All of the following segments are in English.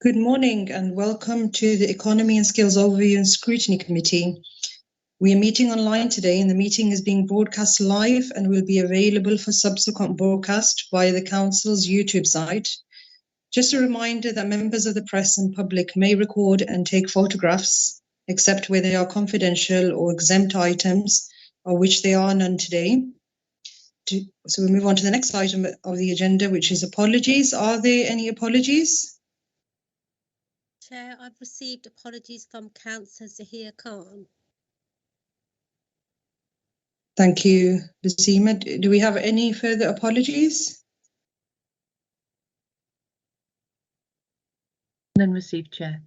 Good morning and welcome to the Economy and Skills Overview and Scrutiny Committee. We are meeting online today and the meeting is being broadcast live and will be available for subsequent broadcast via the Council's YouTube site. Just a reminder that members of the press and public may record and take photographs, except where they are confidential or exempt items, of which there are none today. So we move on to the next item of the agenda, which is apologies. Are there any apologies? Chair, I've received apologies from Councillor Zahir Khan. Thank you, Basima. Do we have any further apologies? None received, Chair.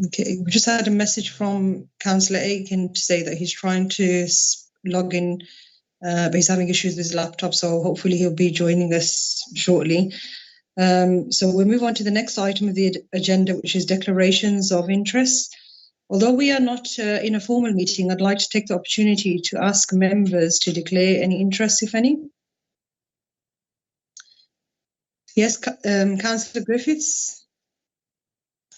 Okay, we just had a message from Councillor Aiken to say that he's trying to log in, but he's having issues with his laptop, so hopefully he'll be joining us shortly. So we'll move on to the next item of the agenda, which is declarations of interest. Although we are not in a formal meeting, I'd like to take the opportunity to ask members to declare any interest, if any. Yes, Councillor Griffiths.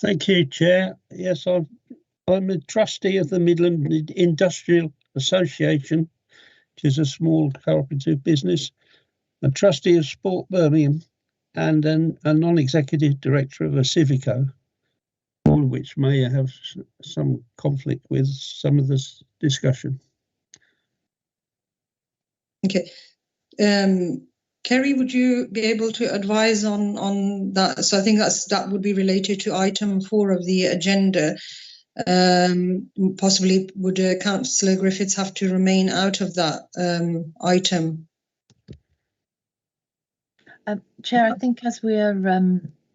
Thank you, Chair. Yes, I'm a trustee of the Midland Industrial Association, which is a small cooperative business, a trustee of Sport Birmingham, and a non-executive director of a Civico, all of which may have some conflict with some of this discussion. Okay. Kerry, would you be able to advise on that? So I think that would be related to item 4 of the agenda. Possibly would Councillor Griffiths have to remain out of that item? Chair, I think as we are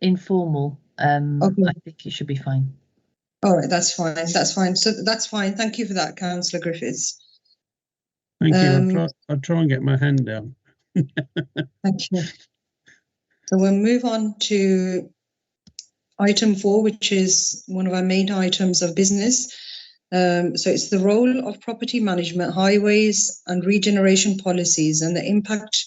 informal, Okay. I think it should be fine. All right, that's fine. That's fine. So that's fine. Thank you for that, Councillor Griffiths. Thank you. I'll try and get my hand down. Thank you. So we'll move on to item 4, which is one of our main items of business. So it's the role of property management, highways and regeneration policies and the impact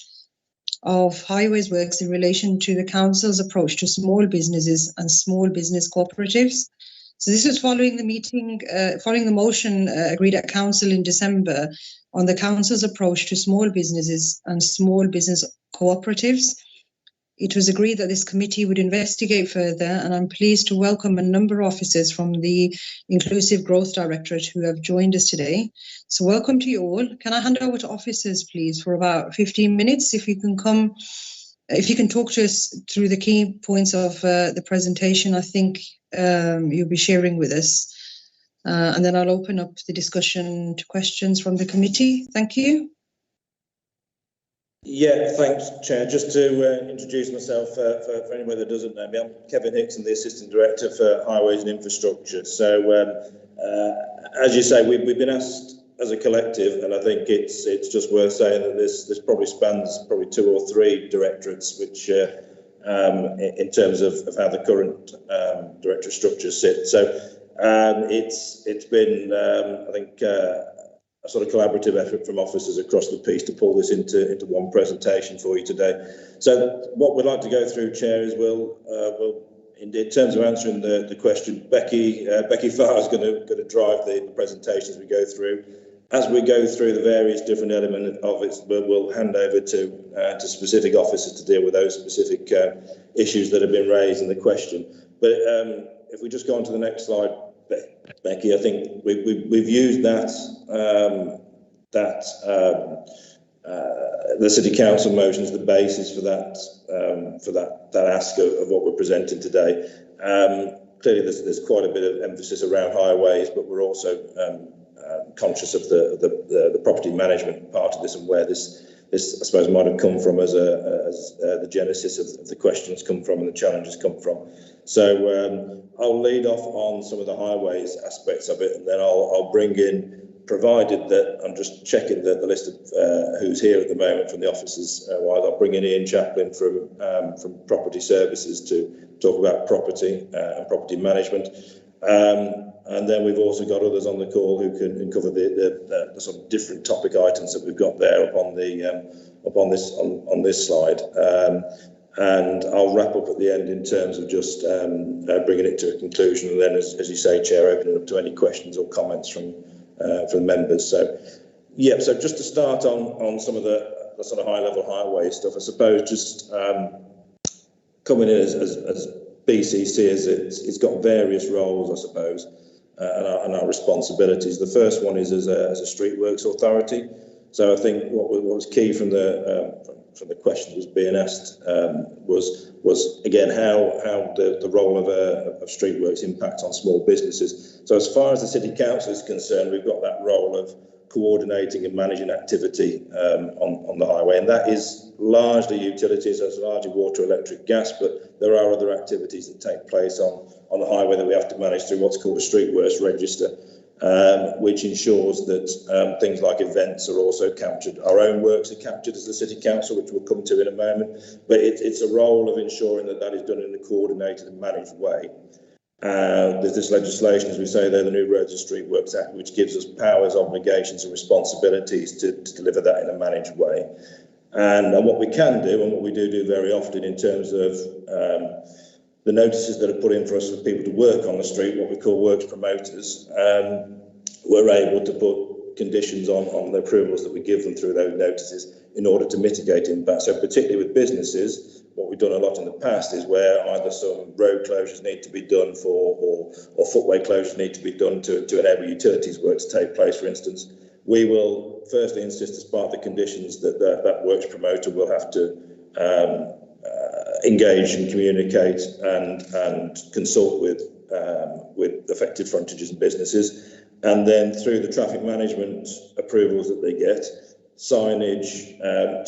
of highways works in relation to the Council's approach to small businesses and small business cooperatives. So this is following the meeting, following the motion agreed at Council in December on the Council's approach to small businesses and small business cooperatives. It was agreed that this committee would investigate further, and I'm pleased to welcome a number of officers from the Inclusive Growth Directorate who have joined us today. So welcome to you all. Can I hand over to officers, please, for about 15 minutes? If you can come, if you can talk to us through the key points of the presentation, I think you'll be sharing with us. And then I'll open up the discussion to questions from the committee. Thank you. Yeah, thanks, Chair. Just to introduce myself for anyone that doesn't know me, I'm Kevin Hickson, the Assistant Director for Highways and Infrastructure. So, as you say, we've been asked as a collective, and I think it's just worth saying that this probably spans 2 or 3 directorates, which in terms of how the current directorate structure sits. So it's been I think a sort of collaborative effort from officers across the piece to pull this into one presentation for you today. So what we'd like to go through, Chair, is we'll in terms of answering the question, Becky Farr is going to drive the presentation as we go through. As we go through the various different elements of it, we'll hand over to specific officers to deal with those specific issues that have been raised in the question. But if we just go on to the next slide, Becky, I think we've used the City Council motion as the basis for that ask of what we're presenting today. Clearly, there's quite a bit of emphasis around highways, but we're also conscious of the property management part of this and where this I suppose might have come from as the genesis of the questions come from and the challenges come from. So I'll lead off on some of the highways aspects of it, and then I'll bring in, provided that I'm just checking the list of who's here at the moment from the officers, while I'll bring in Ian Chaplin from Property Services to talk about property and property management. And then we've also got others on the call who can cover the sort of different topic items that we've got there on this slide. And I'll wrap up at the end in terms of just bringing it to a conclusion, and then, as you say, Chair, opening up to any questions or comments from members. So, yeah, so just to start on some of the sort of high-level highway stuff, I suppose just coming in as BCC, as it's got various roles, I suppose, and our responsibilities. The first one is as a streetworks authority. So I think what was key from the question that was being asked was again how the role of streetworks impacts on small businesses. So as far as the City Council is concerned, we've got that role of coordinating and managing activity on the highway, and that is largely utilities, that's largely water, electric, gas, but there are other activities that take place on the highway that we have to manage through what's called a streetworks register, which ensures that things like events are also captured. Our own works are captured as the City Council, which we'll come to in a moment, but it's a role of ensuring that that is done in a coordinated and managed way. There's this legislation, as we say there, the New Roads and Streetworks Act, which gives us powers, obligations and responsibilities to deliver that in a managed way. And what we can do, and what we do very often in terms of the notices that are put in for us for people to work on the street, what we call works promoters, we're able to put conditions on the approvals that we give them through those notices in order to mitigate impact. So particularly with businesses, what we've done a lot in the past is where either some road closures need to be done or footway closures need to be done to enable utilities work to take place, for instance. We will firstly insist as part of the conditions that works promoter will have to engage and communicate and consult with affected frontages and businesses, and then through the traffic management approvals that they get, signage,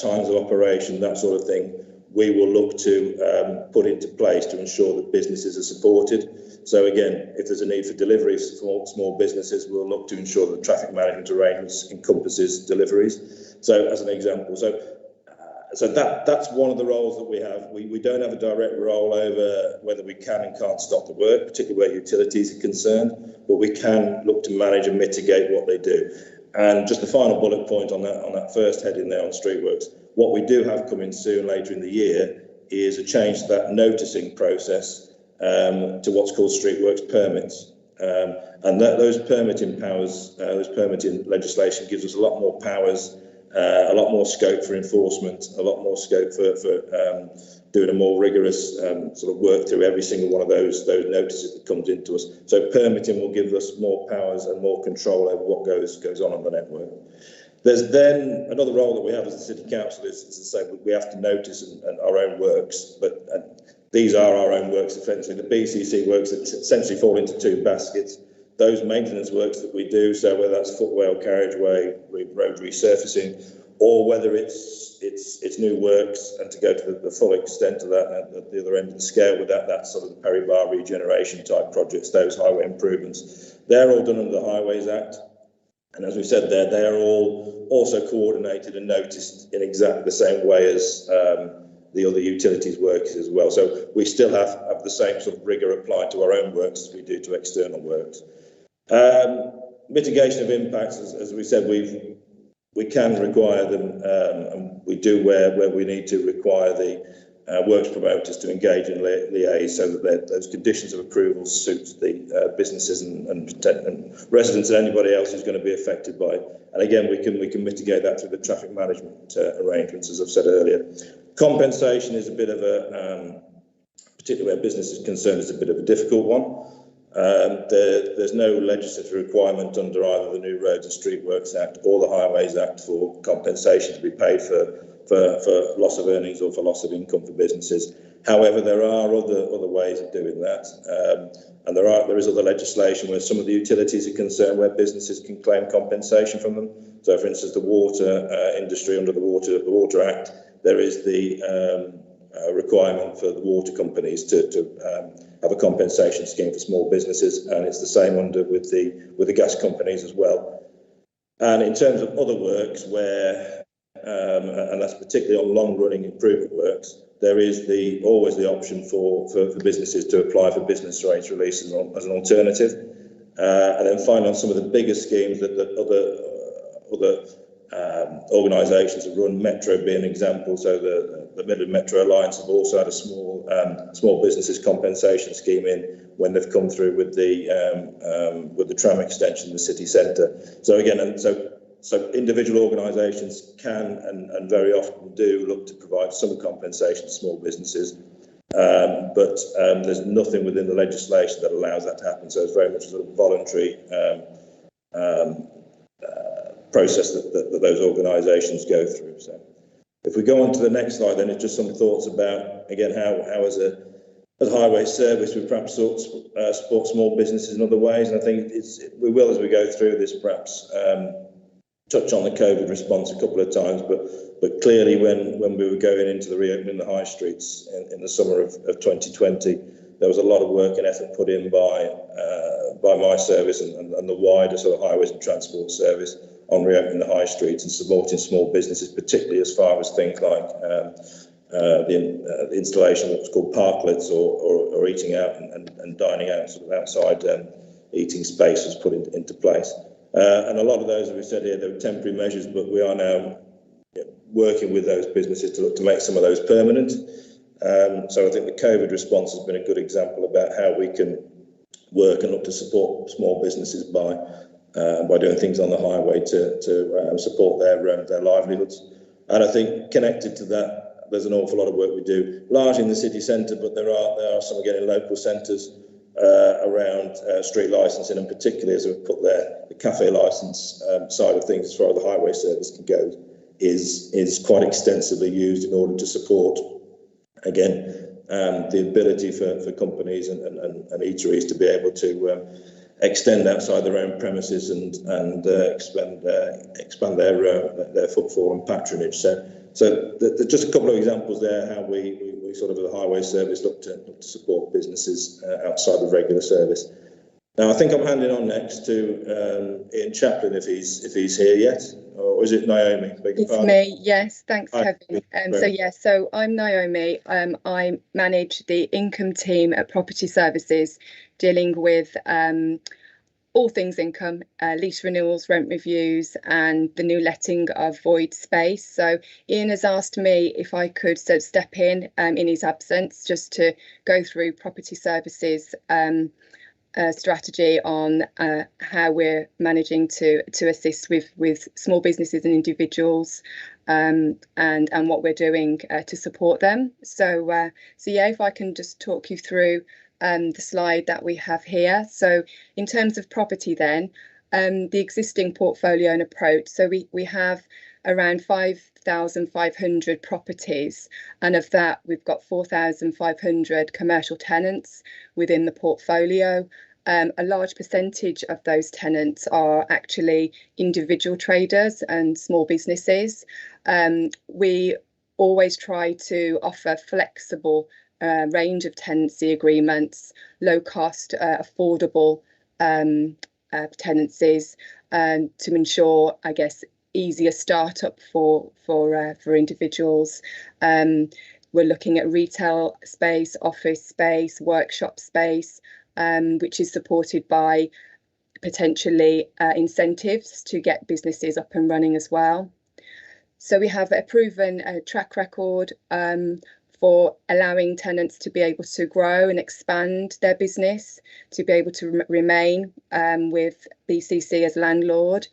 times of operation, that sort of thing, we will look to put into place to ensure that businesses are supported. So again, if there's a need for deliveries for small businesses, we'll look to ensure that traffic management arrangements encompasses deliveries. So as an example, so that's one of the roles that we have. We don't have a direct role over whether we can and can't stop the work, particularly where utilities are concerned, but we can look to manage and mitigate what they do. And just the final bullet point on that first heading there on streetworks, what we do have coming soon later in the year is a change to that noticing process to what's called streetworks permits. And those permitting powers, those permitting legislation gives us a lot more powers, a lot more scope for enforcement, a lot more scope for doing a more rigorous sort of work through every single one of those notices that comes into us. So permitting will give us more powers and more control over what goes on the network. There's then another role that we have as the City Council is to say we have to notice and our own works, but these are our own works essentially. The BCC works that essentially fall into two baskets. Those maintenance works that we do, so whether that's footway or carriageway, road resurfacing, or whether it's new works, and to go to the full extent of that at the other end of the scale with that sort of the Perry-Bar regeneration type projects, those highway improvements, they're all done under the Highways Act. And as we said there, they are all also coordinated and noticed in exactly the same way as the other utilities works as well. So we still have the same sort of rigour applied to our own works as we do to external works. Mitigation of impacts, as we said, we can require them, and we do where we need to require the works promoters to engage in liaise so that those conditions of approval suit the businesses and residents and anybody else who's going to be affected by it. And again, we can mitigate that through the traffic management arrangements, as I've said earlier. Compensation is a bit of a, particularly where business is concerned, is a bit of a difficult one. There's no legislative requirement under either the New Roads and Streetworks Act or the Highways Act for compensation to be paid for loss of earnings or for loss of income for businesses. However, there are other ways of doing that, and there is other legislation where some of the utilities are concerned where businesses can claim compensation from them. So, for instance, the water industry under the Water Act, there is the requirement for the water companies to have a compensation scheme for small businesses, and it's the same with the gas companies as well. And in terms of other works where, and that's particularly on long-running improvement works, there is always the option for businesses to apply for business rates release as an alternative. And then finally, on some of the bigger schemes that other organisations that run Metro being an example. So the Midland Metro Alliance have also had a small businesses compensation scheme in when they've come through with the tram extension in the city centre. So again, so individual organisations can and very often do look to provide some compensation to small businesses, but there's nothing within the legislation that allows that to happen. So it's very much a sort of voluntary process that those organisations go through. So if we go on to the next slide, then it's just some thoughts about, again, how as a highway service we perhaps support small businesses in other ways. And I think we will, as we go through this, perhaps touch on the COVID response a couple of times, but clearly when we were going into the reopening of the high streets in the summer of 2020, there was a lot of work and effort put in by my service and the wider sort of highways and transport service on reopening the high streets and supporting small businesses, particularly as far as things like the installation of what's called parklets or eating out and dining out, sort of outside eating space was put into place. And a lot of those, as we said here, they were temporary measures, but we are now working with those businesses to look to make some of those permanent. So I think the COVID response has been a good example about how we can work and look to support small businesses by doing things on the highway to support their livelihoods. And I think connected to that, there's an awful lot of work we do, largely in the city centre, but there are some again in local centres around street licensing, and particularly as we've put there, the cafe licence side of things, as far as the highway service can go, is quite extensively used in order to support, again, the ability for companies and eateries to be able to extend outside their own premises and expand their footfall and patronage. So there's just a couple of examples there how we sort of, the highway service, look to support businesses outside of regular service. Now I think I'm handing on next to Ian Chaplin, if he's here yet, or is it Naomi? It's me. Yes, thanks, Kevin. So I'm Naomi. I manage the income team at Property Services, dealing with all things income, lease renewals, rent reviews, and the new letting of void space. So Ian has asked me if I could step in his absence, just to go through Property Services strategy on how we're managing to assist with small businesses and individuals, and what we're doing to support them. So yeah, if I can just talk you through the slide that we have here. So in terms of property then, the existing portfolio and approach. So we have around 5,500 properties, and of that we've got 4,500 commercial tenants within the portfolio. A large percentage of those tenants are actually individual traders and small businesses. We always try to offer flexible range of tenancy agreements, low cost, affordable tenancies, to ensure, I guess, easier startup for individuals. We're looking at retail space, office space, workshop space, which is supported by potentially incentives to get businesses up and running as well. So we have a proven track record for allowing tenants to be able to grow and expand their business, to be able to remain with BCC as landlord.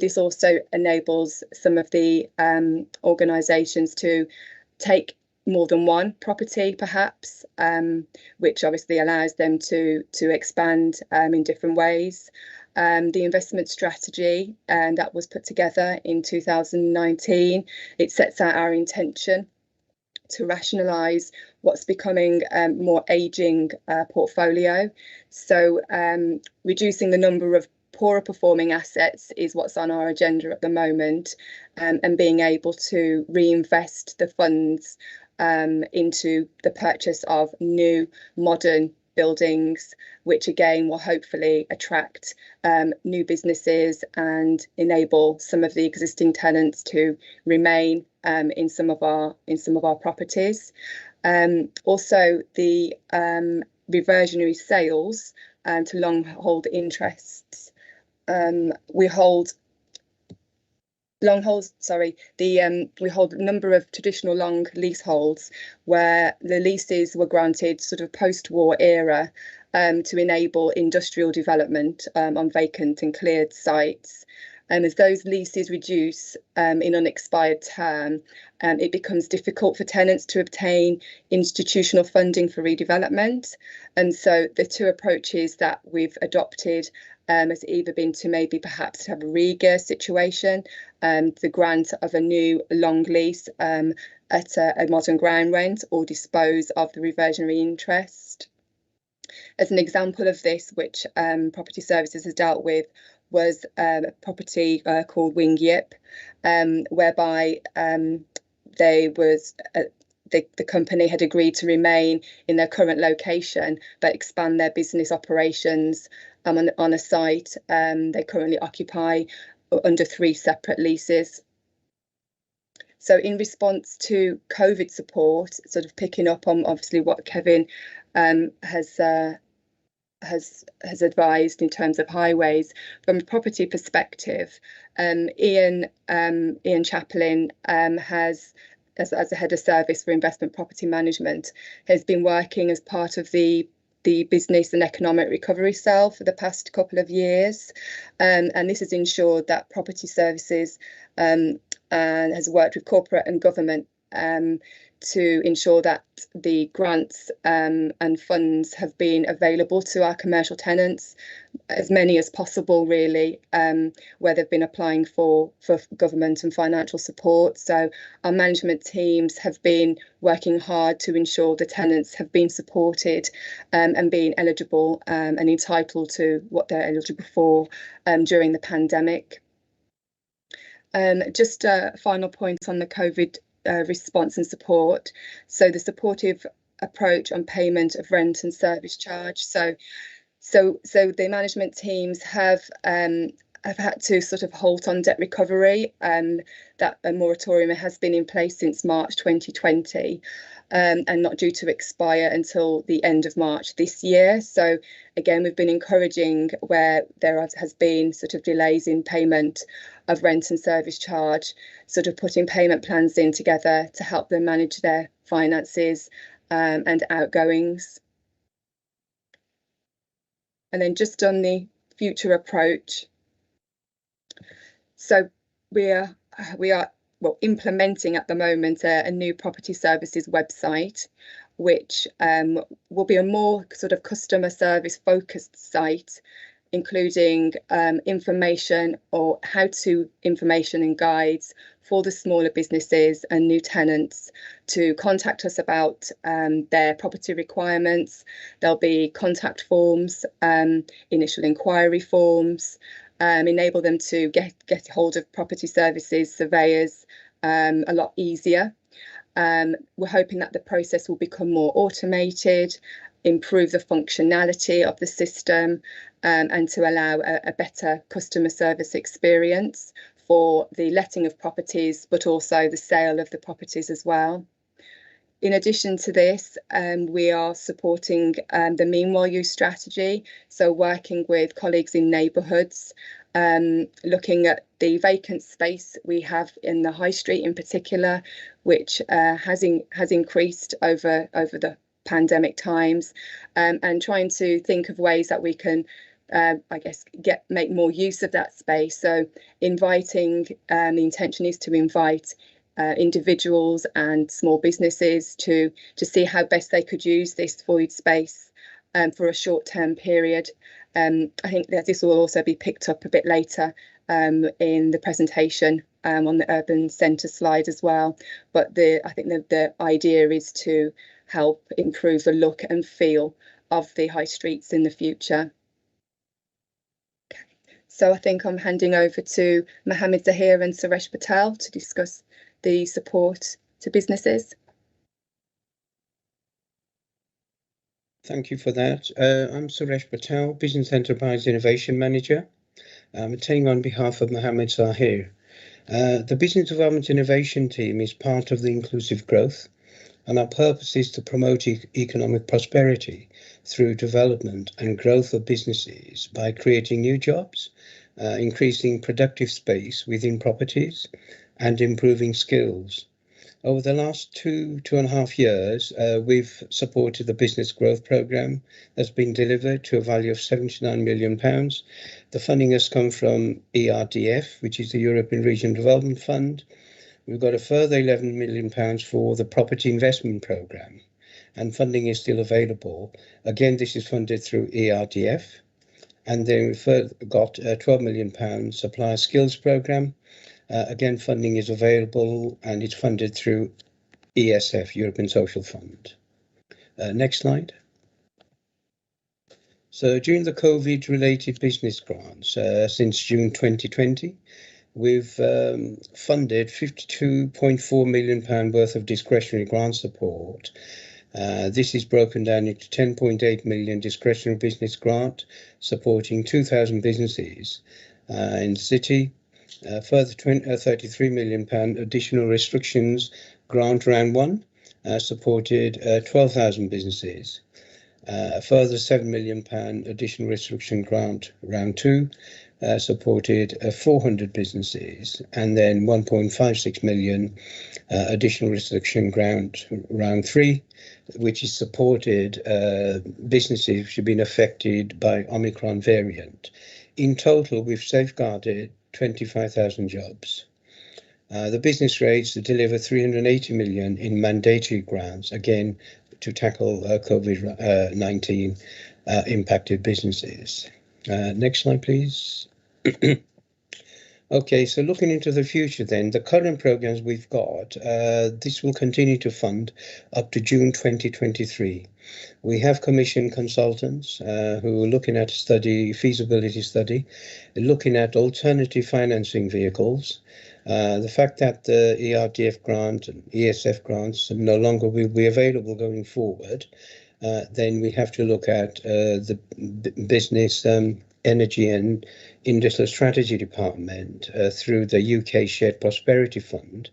This also enables some of the organisations to take more than one property, perhaps, which obviously allows them to expand in different ways. The investment strategy that was put together in 2019, it sets out our intention to rationalise what's becoming more ageing portfolio. So reducing the number of poorer performing assets is what's on our agenda at the moment, and being able to reinvest the funds into the purchase of new modern buildings, which again will hopefully attract new businesses and enable some of the existing tenants to remain in some of our properties. Also, the reversionary sales to long hold interests. We hold long holds, sorry, we hold a number of traditional long leaseholds where the leases were granted sort of post-war era to enable industrial development on vacant and cleared sites. And as those leases reduce in unexpired term, it becomes difficult for tenants to obtain institutional funding for redevelopment. And so the two approaches that we've adopted has either been to maybe perhaps have a RIGA situation, the grant of a new long lease at a modern ground rent, or dispose of the reversionary interest. As an example of this, which Property Services has dealt with, was a property called Wing Yip, whereby the company had agreed to remain in their current location but expand their business operations on a site they currently occupy under 3 separate leases. So in response to COVID support, sort of picking up on obviously what Kevin has advised in terms of highways, from a property perspective, Ian Chaplin has, as a head of service for investment property management, has been working as part of the business and economic recovery cell for the past couple of years, and this has ensured that Property Services and has worked with corporate and government to ensure that the grants and funds have been available to our commercial tenants, as many as possible really, where they've been applying for government and financial support. So our management teams have been working hard to ensure the tenants have been supported and being eligible and entitled to what they're eligible for during the pandemic. Just a final point on the COVID response and support. So the supportive approach on payment of rent and service charge. So the management teams have had to sort of halt on debt recovery. That a moratorium has been in place since March 2020 and not due to expire until the end of March this year. So again, we've been encouraging where there has been sort of delays in payment of rent and service charge, sort of putting payment plans in together to help them manage their finances and outgoings. And then just on the future approach. So we are implementing at the moment a new Property Services website, which will be a more sort of customer service focused site, including information or how-to information and guides for the smaller businesses and new tenants to contact us about their property requirements. There'll be contact forms, initial inquiry forms, enable them to get hold of Property Services surveyors a lot easier. We're hoping that the process will become more automated, improve the functionality of the system, and to allow a better customer service experience for the letting of properties, but also the sale of the properties as well. In addition to this, we are supporting the meanwhile use strategy, so working with colleagues in neighbourhoods, looking at the vacant space we have in the high street in particular, which has increased over the pandemic times, and trying to think of ways that we can make more use of that space. So inviting, the intention is to invite individuals and small businesses to see how best they could use this void space for a short-term period. I think that this will also be picked up a bit later in the presentation on the urban centre slide as well. But I think the idea is to help improve the look and feel of the high streets in the future. Okay. So I think I'm handing over to Mohammed Zahir and Suresh Patel to discuss the support to businesses. Thank you for that. I'm Suresh Patel, Business Enterprise Innovation Manager. I'm attending on behalf of Mohammed Zahir. The Business Development Innovation Team is part of the Inclusive Growth, and our purpose is to promote economic prosperity through development and growth of businesses by creating new jobs increasing productive space within properties and improving skills. Over the last 2.5 years, we've supported the business growth programme that's been delivered to a value of £79 million. The funding has come from ERDF, which is the European Regional Development Fund. We've got a further £11 million for the property investment programme, and funding is still available. Again, this is funded through ERDF. And then we've got a £12 million supplier skills programme. Again, funding is available and it's funded through ESF, European Social Fund. Next slide. So during the COVID-related business grants since June 2020, we've funded £52.4 million worth of discretionary grant support. This is broken down into 10.8 million discretionary business grant, supporting 2,000 businesses in the city. Further £33 million additional restrictions grant round 1 supported 12,000 businesses. A further £7 million additional restriction grant round 2 supported 400 businesses, and then 1.56 million additional restriction grant round 3, which is supported businesses which have been affected by Omicron variant. In total, we've safeguarded 25,000 jobs. The business rates to deliver 380 million in mandatory grants, again, to tackle COVID-19 impacted businesses. Next slide, please. Okay, so looking into the future then, the current programs we've got, this will continue to fund up to June 2023. We have commissioned consultants who are looking at feasibility study, looking at alternative financing vehicles. The fact that the ERDF grant and ESF grants no longer will be available going forward, then we have to look at the business energy and industrial strategy department through the UK Shared Prosperity Fund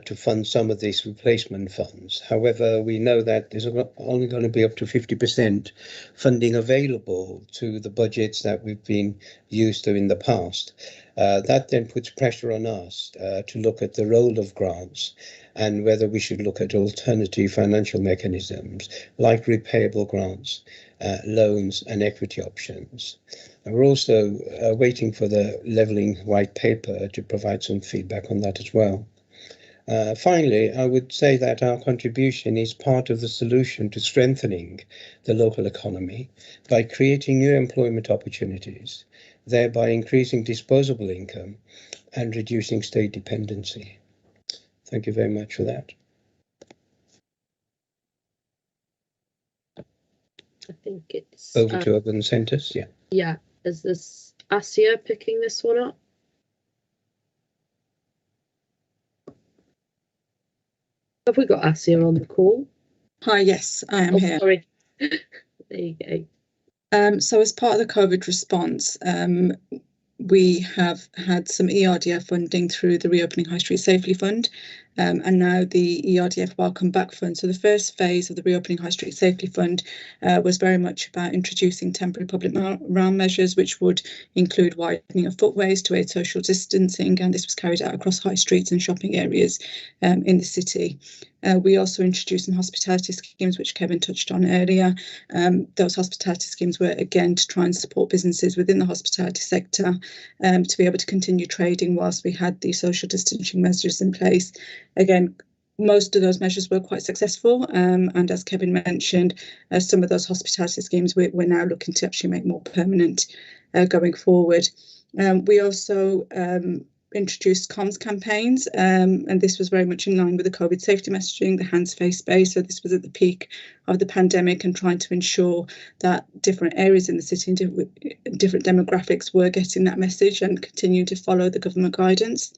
to fund some of these replacement funds. However, we know that there's only going to be up to 50% funding available to the budgets that we've been used to in the past. That then puts pressure on us to look at the role of grants and whether we should look at alternative financial mechanisms like repayable grants, loans and equity options. And we're also waiting for the levelling white paper to provide some feedback on that as well. Finally, I would say that our contribution is part of the solution to strengthening the local economy by creating new employment opportunities, thereby increasing disposable income and reducing state dependency. Thank you very much for that. I think it's Over to urban centres, yeah. Yeah, is this Asia picking this one up? Have we got Asia on the call? Hi, yes, I am here. Sorry. There you go. So as part of the COVID response, we have had some ERDF funding through the Reopening High Street Safely Fund, and now the ERDF Welcome Back Fund. So the first phase of the Reopening High Street Safely Fund was very much about introducing temporary public realm measures, which would include widening of footways to aid social distancing, and this was carried out across high streets and shopping areas in the city. We also introduced some hospitality schemes, which Kevin touched on earlier. Those hospitality schemes were, again, to try and support businesses within the hospitality sector to be able to continue trading whilst we had the social distancing measures in place. Again, most of those measures were quite successful, and as Kevin mentioned, some of those hospitality schemes we're now looking to actually make more permanent going forward. We also introduced comms campaigns, and this was very much in line with the COVID safety messaging, the hands, face, space. So this was at the peak of the pandemic and trying to ensure that different areas in the city and different demographics were getting that message and continue to follow the government guidance.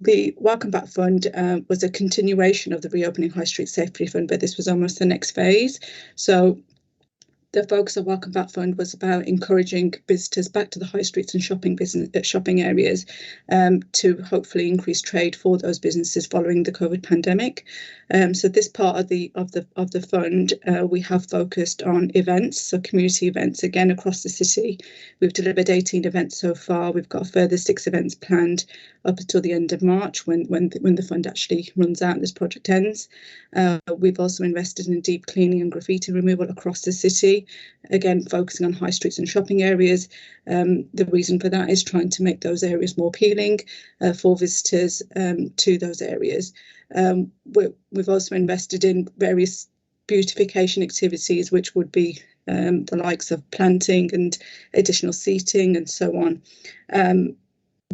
The Welcome Back Fund was a continuation of the Reopening High Street Safety Fund, but this was almost the next phase. So the focus of Welcome Back Fund was about encouraging visitors back to the high streets and shopping areas to hopefully increase trade for those businesses following the COVID pandemic. So this part of the fund, we have focused on events, so community events again across the city. We've delivered 18 events so far. We've got a further 6 events planned up until the end of March when the fund actually runs out and this project ends. We've also invested in deep cleaning and graffiti removal across the city, again focusing on high streets and shopping areas. The reason for that is trying to make those areas more appealing for visitors to those areas. We've also invested in various beautification activities, which would be the likes of planting and additional seating and so on.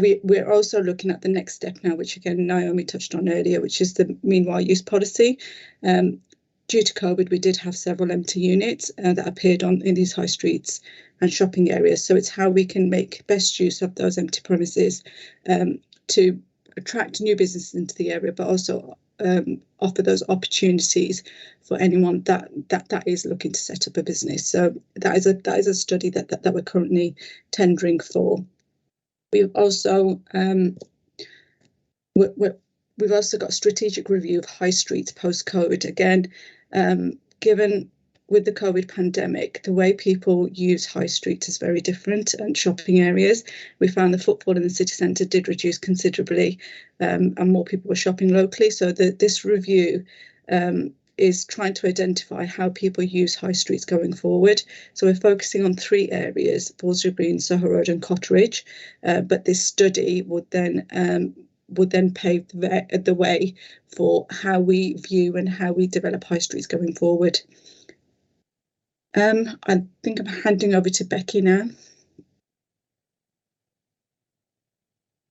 We're also looking at the next step now, which again Naomi touched on earlier, which is the meanwhile use policy. Due to COVID, we did have several empty units that appeared in these high streets and shopping areas. So it's how we can make best use of those empty premises to attract new businesses into the area, but also offer those opportunities for anyone that is looking to set up a business. So that is a study that we're currently tendering for. We've also we've also got a strategic review of high streets post-COVID. Again, given with the COVID pandemic, the way people use high streets is very different and shopping areas. We found the footfall in the city centre did reduce considerably and more people were shopping locally. So this review is trying to identify how people use high streets going forward. So we're focusing on 3 areas, Ballsbury Green, Soho Road and Cotteridge. But this study would then pave the way for how we view and how we develop high streets going forward. I think I'm handing over to Becky now.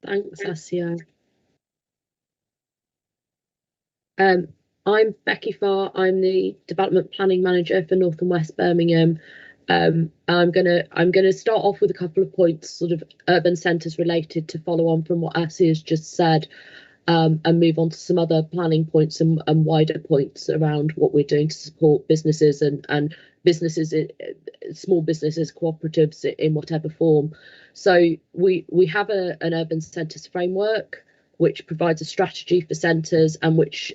Thanks, Asia. I'm Becky Farr. I'm the Development Planning Manager for North and West Birmingham. I'm gonna start off with a couple of points, sort of urban centres related, to follow on from what Asia has just said, and move on to some other planning points and wider points around what we're doing to support businesses and businesses, small businesses, cooperatives in whatever form. So we have an urban centres framework which provides a strategy for centres, and which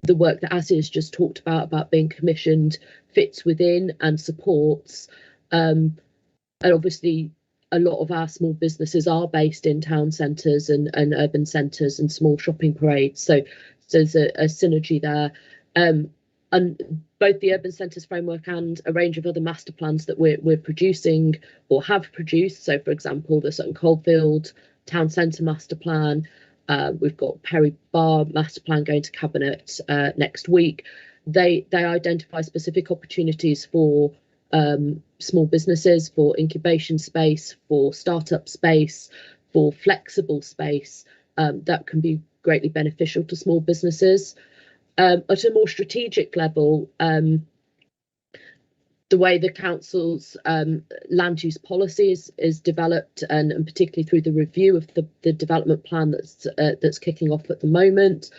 the work that Asia has just talked about being commissioned fits within and supports. And obviously a lot of our small businesses are based in town centres and urban centres and small shopping parades, so there's a synergy there. And both the urban centres framework and a range of other master plans that we're producing or have produced, so for example the Sutton Coldfield Town Centre master plan, we've got Perry Bar master plan going to Cabinet next week. They identify specific opportunities for small businesses, for incubation space, for startup space, for flexible space that can be greatly beneficial to small businesses. At a more strategic level, the way the council's land use policy is developed, and particularly through the review of the development plan that's kicking off at the moment,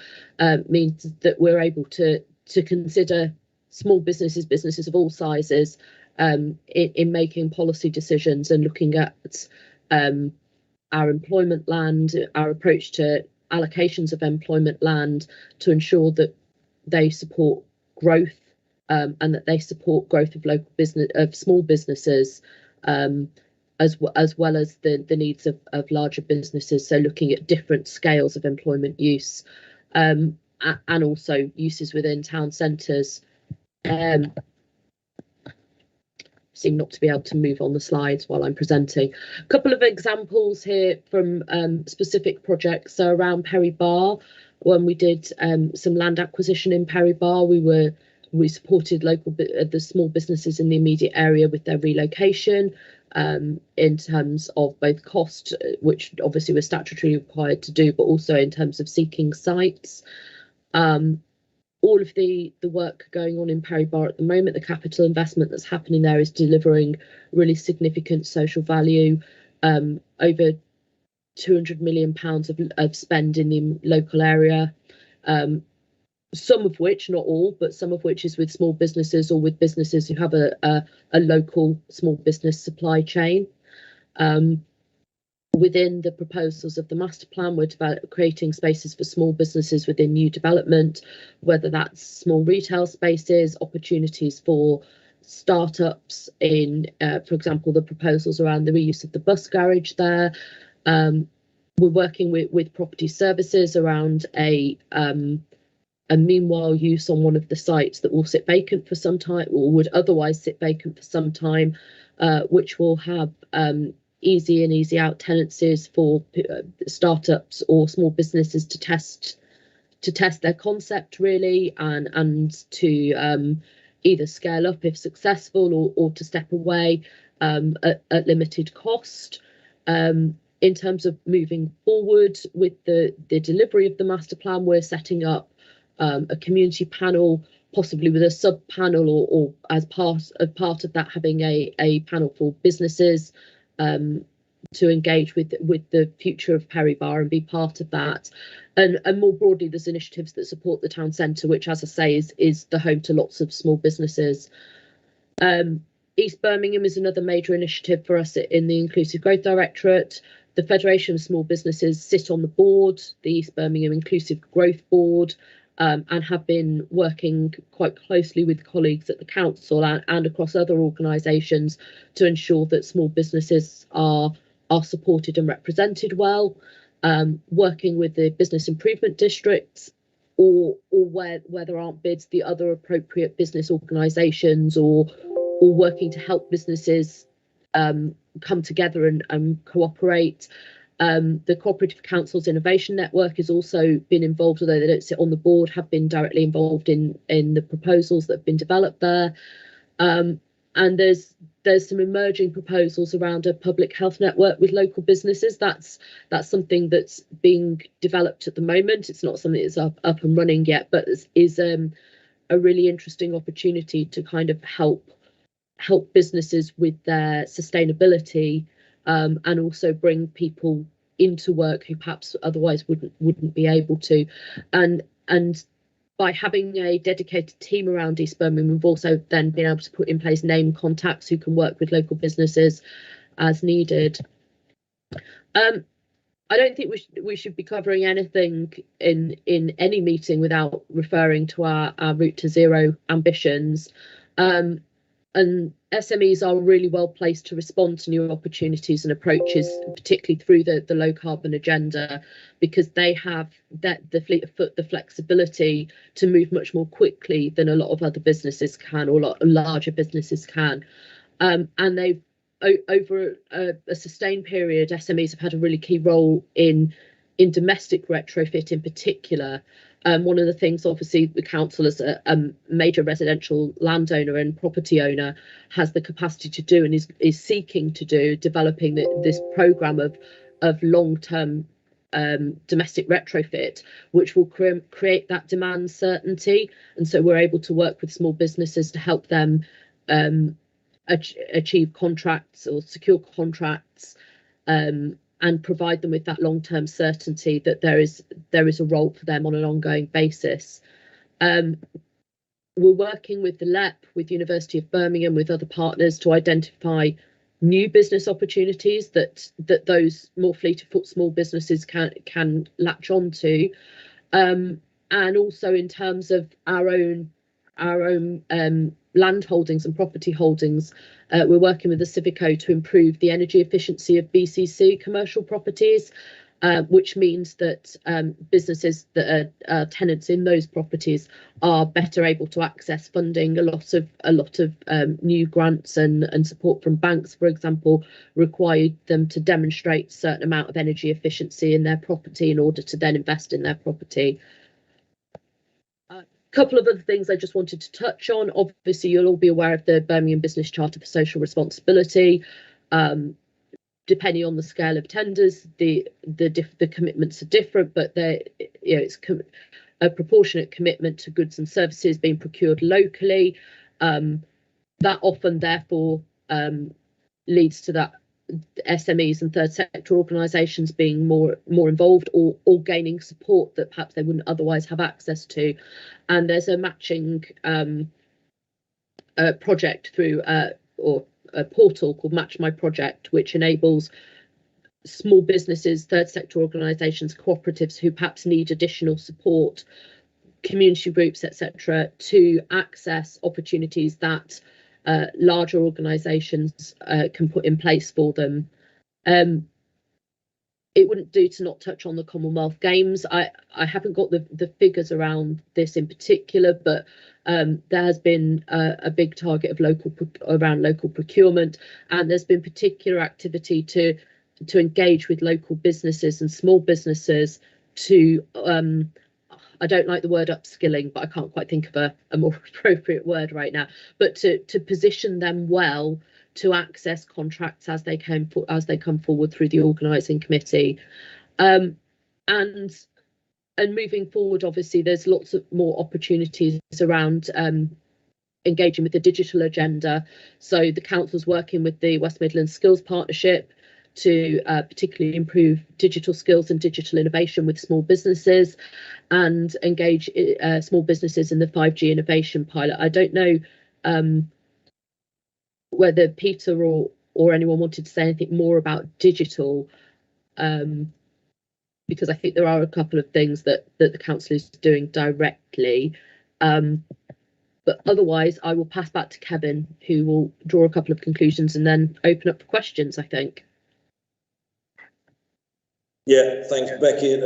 means that we're able to consider small businesses of all sizes in making policy decisions and looking at our employment land, our approach to allocations of employment land, to ensure that they support growth and that they support growth of local business, of small businesses, as well as the needs of larger businesses. So looking at different scales of employment use, and also uses within town centres. Seem not to be able to move on the slides while I'm presenting. A couple of examples here from specific projects. So around Perry Bar, when we did some land acquisition in Perry Bar, we supported the small businesses in the immediate area with their relocation, in terms of both cost, which obviously we're statutorily required to do, but also in terms of seeking sites. All of the work going on in Perry Bar at the moment, the capital investment that's happening there is delivering really significant social value, over £200 million of spend in the local area. some of which, not all, but some of which is with small businesses or with businesses who have a local small business supply chain. Within the proposals of the master plan, we're creating spaces for small businesses within new development, whether that's small retail spaces, opportunities for startups in, for example, the proposals around the reuse of the bus garage there. We're working with property services around a meanwhile use on one of the sites that will sit vacant for some time, or would otherwise sit vacant for some time, which will have easy and easy out tenancies for startups or small businesses to test their concept really, and to either scale up if successful or to step away at limited cost. In terms of moving forward with the delivery of the master plan, we're setting up a community panel, possibly with a sub panel, or as part of that having a panel for businesses to engage with the future of Perry Bar and be part of that. And more broadly, there's initiatives that support the town centre, which, as I say, is the home to lots of small businesses. East Birmingham is another major initiative for us in the Inclusive Growth Directorate. The Federation of Small Businesses sit on the board, the East Birmingham Inclusive Growth Board, and have been working quite closely with colleagues at the council and across other organisations to ensure that small businesses are supported and represented well, working with the business improvement districts, or where there aren't bids, the other appropriate business organisations, or working to help businesses come together and cooperate. The Cooperative Council's Innovation Network has also been involved, although they don't sit on the board, have been directly involved in the proposals that have been developed there. And there's some emerging proposals around a public health network with local businesses. That's something that's being developed at the moment. It's not something that's up and running yet, but is a really interesting opportunity to kind of help businesses with their sustainability, and also bring people into work who perhaps otherwise wouldn't be able to. And by having a dedicated team around East Birmingham, we've also then been able to put in place name contacts who can work with local businesses as needed. I don't think we should be covering anything in any meeting without referring to our Route to Zero ambitions. And SMEs are really well placed to respond to new opportunities and approaches, particularly through the low carbon agenda, because they have the fleet of foot, the flexibility to move much more quickly than a lot of other businesses can, or a lot larger businesses can. And they've, over a sustained period, SMEs have had a really key role in domestic retrofit in particular. One of the things, obviously, the council as a major residential landowner and property owner has the capacity to do, and is seeking to do, developing this programme of long-term domestic retrofit, which will create that demand certainty. And so we're able to work with small businesses to help them achieve contracts or secure contracts, and provide them with that long-term certainty that there is a role for them on an ongoing basis. We're working with the LEP, with University of Birmingham, with other partners to identify new business opportunities that those more fleet of foot small businesses can latch onto, and also in terms of our own land holdings and property holdings. We're working with the Civico to improve the energy efficiency of BCC commercial properties, which means that businesses that are tenants in those properties are better able to access funding. A lot of new grants and support from banks, for example, required them to demonstrate a certain amount of energy efficiency in their property in order to then invest in their property. Couple of other things I just wanted to touch on. Obviously, you'll all be aware of the Birmingham Business Charter for Social Responsibility. Depending on the scale of tenders, the commitments are different, but it's a proportionate commitment to goods and services being procured locally. That often, therefore, leads to that SMEs and third sector organisations being more involved or gaining support that perhaps they wouldn't otherwise have access to. And there's a matching project through or a portal called Match My Project, which enables small businesses, third sector organisations, cooperatives who perhaps need additional support, community groups, etc., to access opportunities that larger organisations can put in place for them. It wouldn't do to not touch on the Commonwealth Games. I haven't got the figures around this in particular, but there has been a big target of around local procurement, and there's been particular activity to engage with local businesses and small businesses to I don't like the word upskilling, but I can't quite think of a more appropriate word right now, but to position them well to access contracts as they come forward through the organising committee. And moving forward, obviously, there's lots of more opportunities around engaging with the digital agenda. So the council's working with the West Midlands Skills Partnership to particularly improve digital skills and digital innovation with small businesses and engage small businesses in the 5G innovation pilot. I don't know whether Peter or anyone wanted to say anything more about digital, because I think there are a couple of things that the council is doing directly. But otherwise, I will pass back to Kevin, who will draw a couple of conclusions and then open up for questions, I think. Yeah, thanks, Becky, and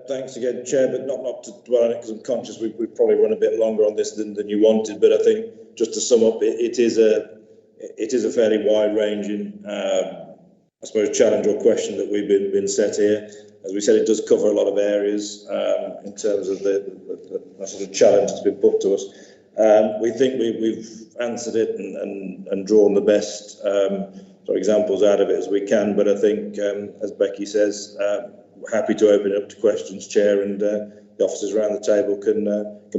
thanks again, Chair, but not to dwell on it, because I'm conscious we've probably run a bit longer on this than you wanted. But I think just to sum up, it is a fairly wide-ranging, I suppose, challenge or question that we've been set here. As we said, it does cover a lot of areas in terms of the sort of challenge that's been put to us. We think we've answered it and drawn the best examples out of it as we can, but I think, as Becky says, we're happy to open it up to questions, Chair, and the officers around the table can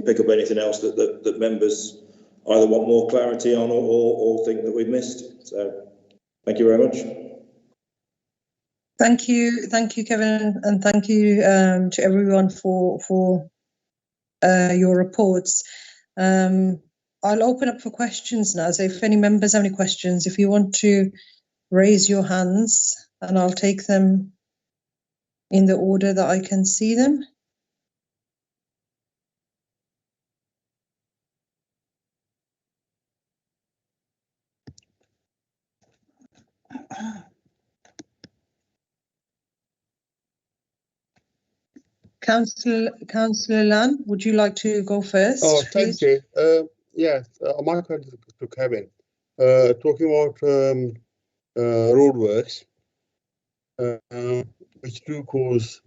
pick up anything else that members either want more clarity on or think that we've missed. So, thank you very much. Thank you, Kevin, and thank you to everyone for your reports. I'll open up for questions now. So, if any members have any questions, if you want to raise your hands, and I'll take them in the order that I can see them. Councillor Lan, would you like to go first? Oh, please? thank you. Yes, my question to Kevin. Talking about roadworks, which do cause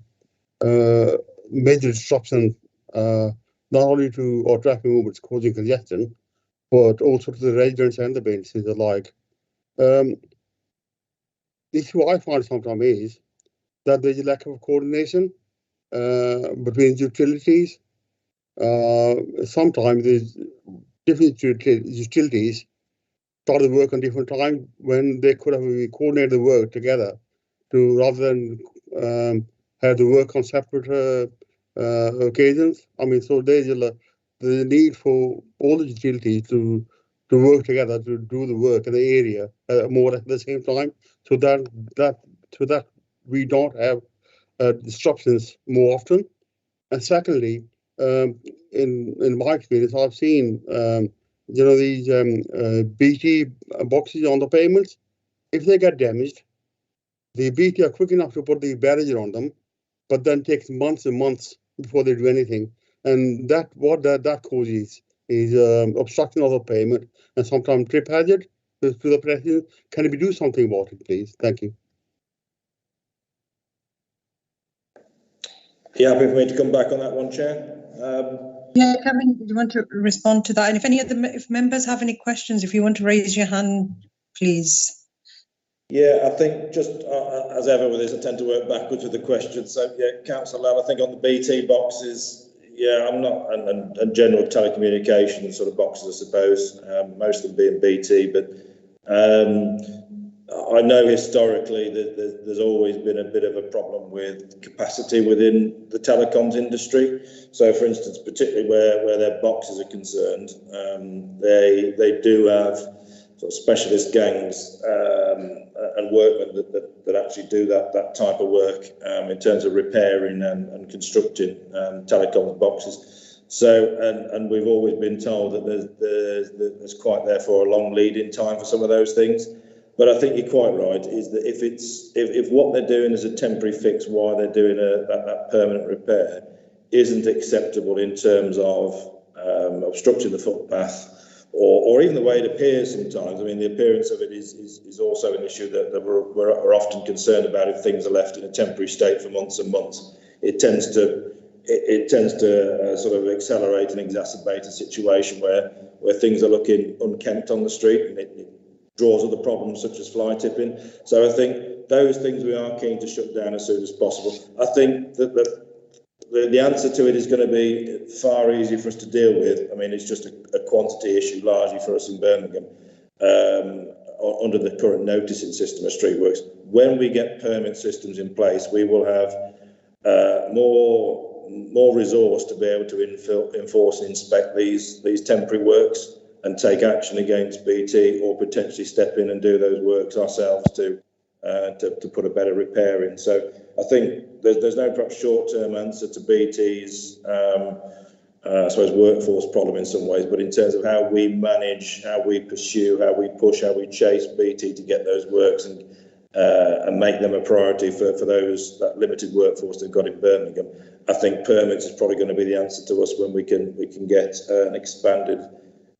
major disruption, not only to our traffic movements causing congestion, but also to the residents and the businesses alike. The issue I find sometimes is that there's a lack of coordination between utilities. Sometimes there's different utilities start the work on different times when they could have coordinated the work together to rather than have the work on separate occasions. I mean, so there's the need for all the utilities to work together to do the work in the area more at the same time, so that we don't have disruptions more often. And secondly, in my experience, I've seen these BT boxes on the pavements. If they get damaged, the BT are quick enough to put the barrier on them, but then takes months and months before they do anything. And that causes is obstruction of the pavement and sometimes trip hazard to the pedestrians. Can we do something about it, please? Thank you. Yeah, happy for me to come back on that one, Chair. Yeah, Kevin, do you want to respond to that? And if members have any questions, if you want to raise your hand, please. Yeah, I think just as ever with this, I tend to work backwards with the questions. So yeah, Councillor Lamb, I think on the BT boxes, yeah, I'm not, and general telecommunications sort of boxes, I suppose, most of them being BT, but I know historically that there's always been a bit of a problem with capacity within the telecoms industry. So, for instance, particularly where their boxes are concerned, they do have sort of specialist gangs and workmen that actually do that type of work in terms of repairing and constructing telecoms boxes. So, and we've always been told that there's quite therefore a long lead-in time for some of those things. But I think you're quite right, is that if what they're doing is a temporary fix while they're doing that permanent repair isn't acceptable in terms of obstructing the footpath or even the way it appears sometimes. I mean, the appearance of it is also an issue that we're often concerned about. If things are left in a temporary state for months and months, it tends to sort of accelerate and exacerbate a situation where things are looking unkempt on the street, and it draws other problems such as fly tipping. So I think those things we are keen to shut down as soon as possible. I think that the answer to it is going to be far easier for us to deal with. I mean, it's just a quantity issue largely for us in Birmingham under the current noticing system of Streetworks. When we get permit systems in place, we will have more resource to be able to enforce and inspect these temporary works and take action against BT, or potentially step in and do those works ourselves to put a better repair in. So I think there's no perhaps short-term answer to BT's I suppose workforce problem in some ways, but in terms of how we manage, how we pursue, how we push, how we chase BT to get those works and make them a priority for that limited workforce they've got in Birmingham. I think permits is probably going to be the answer to us when we can get an expanded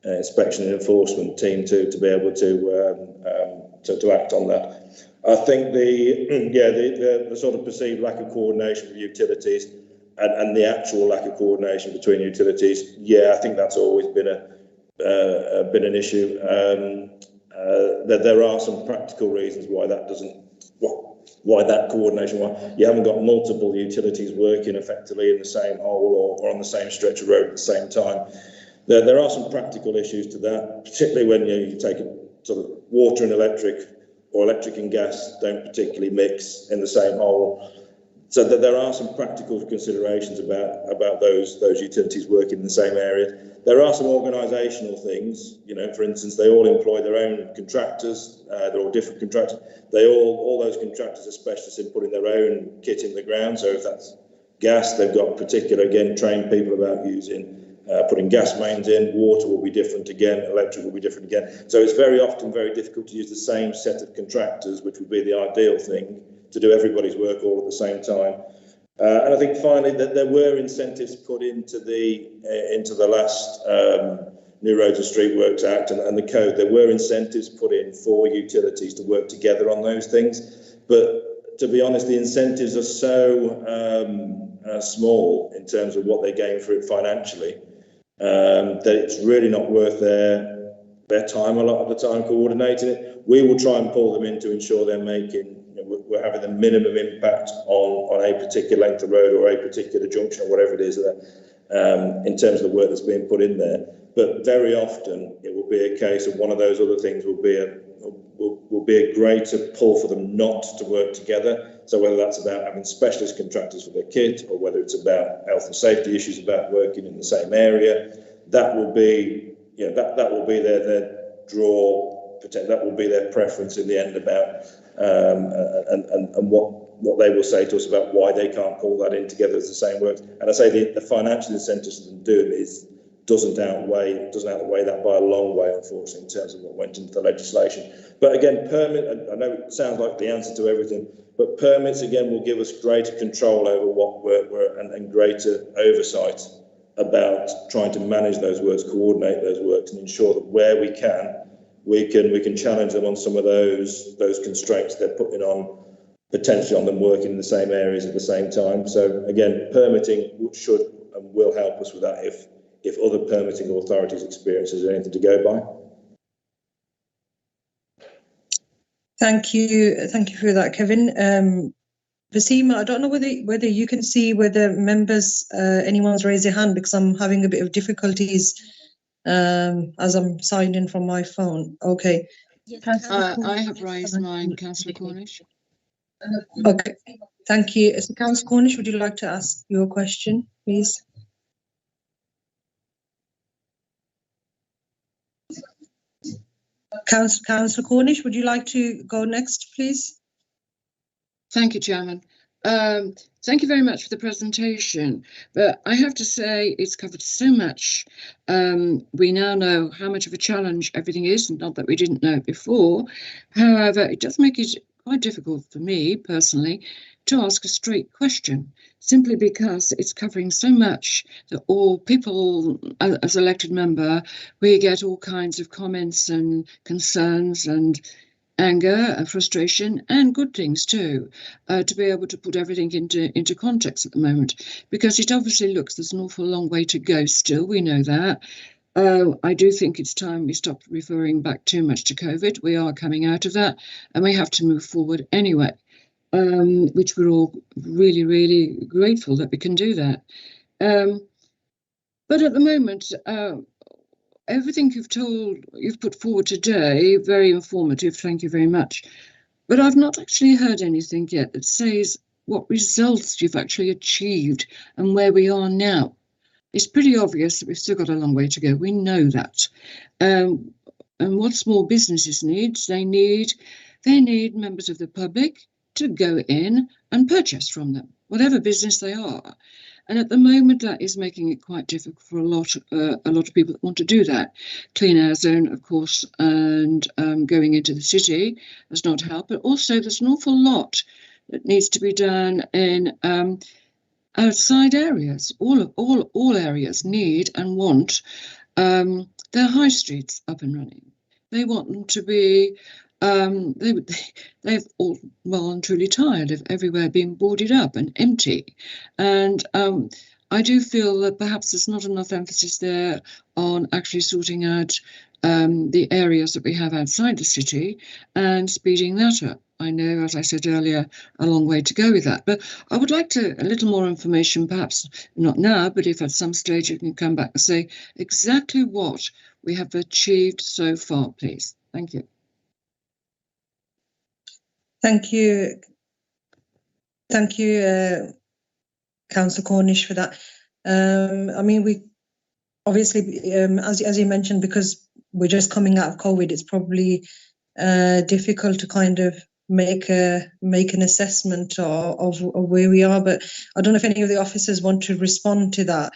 inspection and enforcement team to be able to act on that. I think the sort of perceived lack of coordination with utilities and the actual lack of coordination between utilities, I think that's always been an issue. That there are some practical reasons why that coordination, why you haven't got multiple utilities working effectively in the same hole or on the same stretch of road at the same time. There are some practical issues to that, particularly when you take a sort of water and electric, or electric and gas don't particularly mix in the same hole. So that there are some practical considerations about those utilities working in the same area. There are some organisational things, for instance, they all employ their own contractors. They're all different contractors. All those contractors are specialists in putting their own kit in the ground. So if that's gas, they've got particular, again, trained people about using putting gas mains in. Water will be different again, electric will be different again. So it's very often very difficult to use the same set of contractors, which would be the ideal thing, to do everybody's work all at the same time. And I think finally that there were incentives put into the last New Roads and Streetworks Act and the code. There were incentives put in for utilities to work together on those things. But to be honest, the incentives are so small in terms of what they gain for it financially, that it's really not worth their time a lot of the time coordinating it. We will try and pull them in to ensure they're making, we're having the minimum impact on a particular length of road or a particular junction or whatever it is in terms of the work that's being put in there. But very often it will be a case of one of those other things will be a greater pull for them not to work together. So whether that's about having specialist contractors for their kit, or whether it's about health and safety issues about working in the same area, that will be that will be their draw, that will be their preference in the end about and what they will say to us about why they can't pull that in together as the same work. And I say the financial incentives to them do doesn't outweigh that by a long way, unfortunately, in terms of what went into the legislation. But again, I know it sounds like the answer to everything, but permits again will give us greater control over what work and greater oversight about trying to manage those works, coordinate those works, and ensure that where we can challenge them on some of those constraints they're putting on, potentially on them working in the same areas at the same time. So again, permitting should and will help us with that if other permitting authorities' experiences are anything to go by. Thank you for that, Kevin. Vasima, I don't know whether you can see whether members, anyone's raised their hand, because I'm having a bit of difficulties as I'm signed in from my phone. Okay, Yes, Councillor Councillor I have Cornish. raised mine, Councillor Cornish. Okay, thank you. So Councillor Cornish, would you like to ask your question, please? Councillor Cornish, would you like to go next, please? Thank you, Chairman. Thank you very much for the presentation, but I have to say it's covered so much. We now know how much of a challenge everything is, not that we didn't know it before. However, it does make it quite difficult for me personally to ask a straight question, simply because it's covering so much that all people, as elected member, we get all kinds of comments and concerns and anger and frustration and good things too, to be able to put everything into context at the moment, because it obviously looks there's an awful long way to go still. We know that. I do think it's time we stop referring back too much to COVID. We are coming out of that and we have to move forward anyway, which we're all really, really grateful that we can do that. But at the moment, everything you've put forward today, very informative, thank you very much. But I've not actually heard anything yet that says what results you've actually achieved and where we are now. It's pretty obvious that we've still got a long way to go. We know that. And what small businesses need, they need members of the public to go in and purchase from them, whatever business they are. And at the moment, that is making it quite difficult for a lot of people that want to do that. Clean air zone, of course, and going into the city has not helped. But also, there's an awful lot that needs to be done in outside areas. All areas need and want their high streets up and running. They want them to be. They've all well and truly tired of everywhere being boarded up and empty, and I do feel that perhaps there's not enough emphasis there on actually sorting out the areas that we have outside the city and speeding that up. I know, as I said earlier, a long way to go with that, but I would like a little more information, perhaps not now, but if at some stage you can come back and say exactly what we have achieved so far, please. Thank you. Thank you. Thank you, Councillor Cornish, for that. I mean, we obviously, as you mentioned, because we're just coming out of COVID, it's probably difficult to kind of make an assessment of where we are. But I don't know if any of the officers want to respond to that.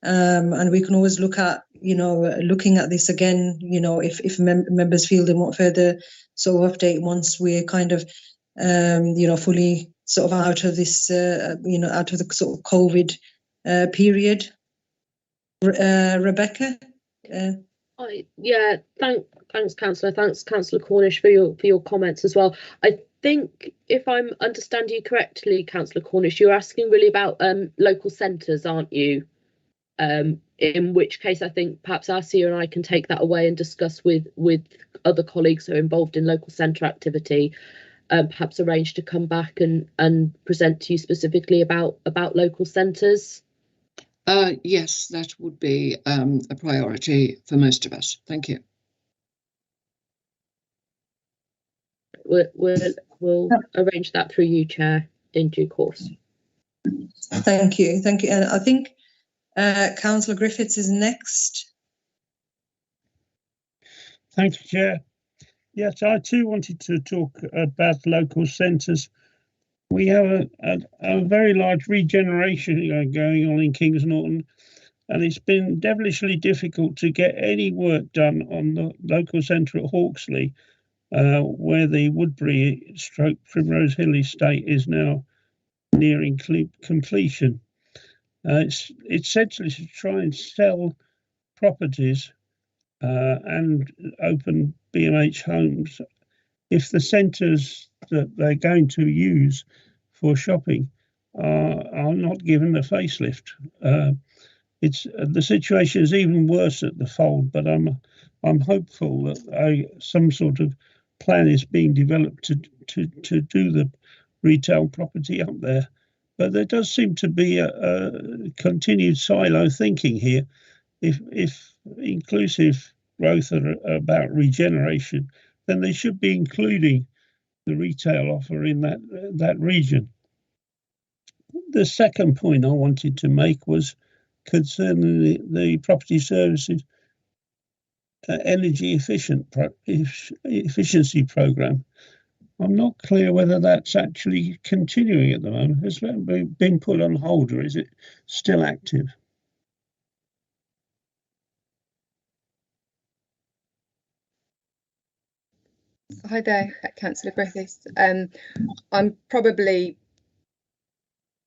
And we can always look at, looking at this again, if members feel they want further sort of update once we're kind of, fully sort of out of this, out of the sort of COVID period. Rebecca? Thanks, Councillor. Thanks, Councillor Cornish, for your comments as well. I think if I'm understanding you correctly, Councillor Cornish, you're asking really about local centres, aren't you? In which case, I think perhaps Asia and I can take that away and discuss with other colleagues who are involved in local centre activity. Perhaps arrange to come back and present to you specifically about local centres. Yes, that would be a priority for most of us. Thank you. We'll arrange that through you, Chair, in due course. Thank you. And I think Councillor Griffiths is next. Thank you, Chair. Yes, I too wanted to talk about local centres. We have a very large regeneration going on in Kings Norton, and it's been devilishly difficult to get any work done on the local centre at Hawksley, where the Woodbury / Primrose Hill estate is now nearing completion. It's essentially to try and sell properties and open B&H homes if the centres that they're going to use for shopping are not given a facelift. The situation is even worse at the Fold, but I'm hopeful that some sort of plan is being developed to do the retail property up there. But there does seem to be a continued silo thinking here. If inclusive growth are about regeneration, then they should be including the retail offer in that region. The second point I wanted to make was concerning the property services energy efficiency program. I'm not clear whether that's actually continuing at the moment. Has that been put on hold, or is it still active? Hi there, Councillor Griffiths. I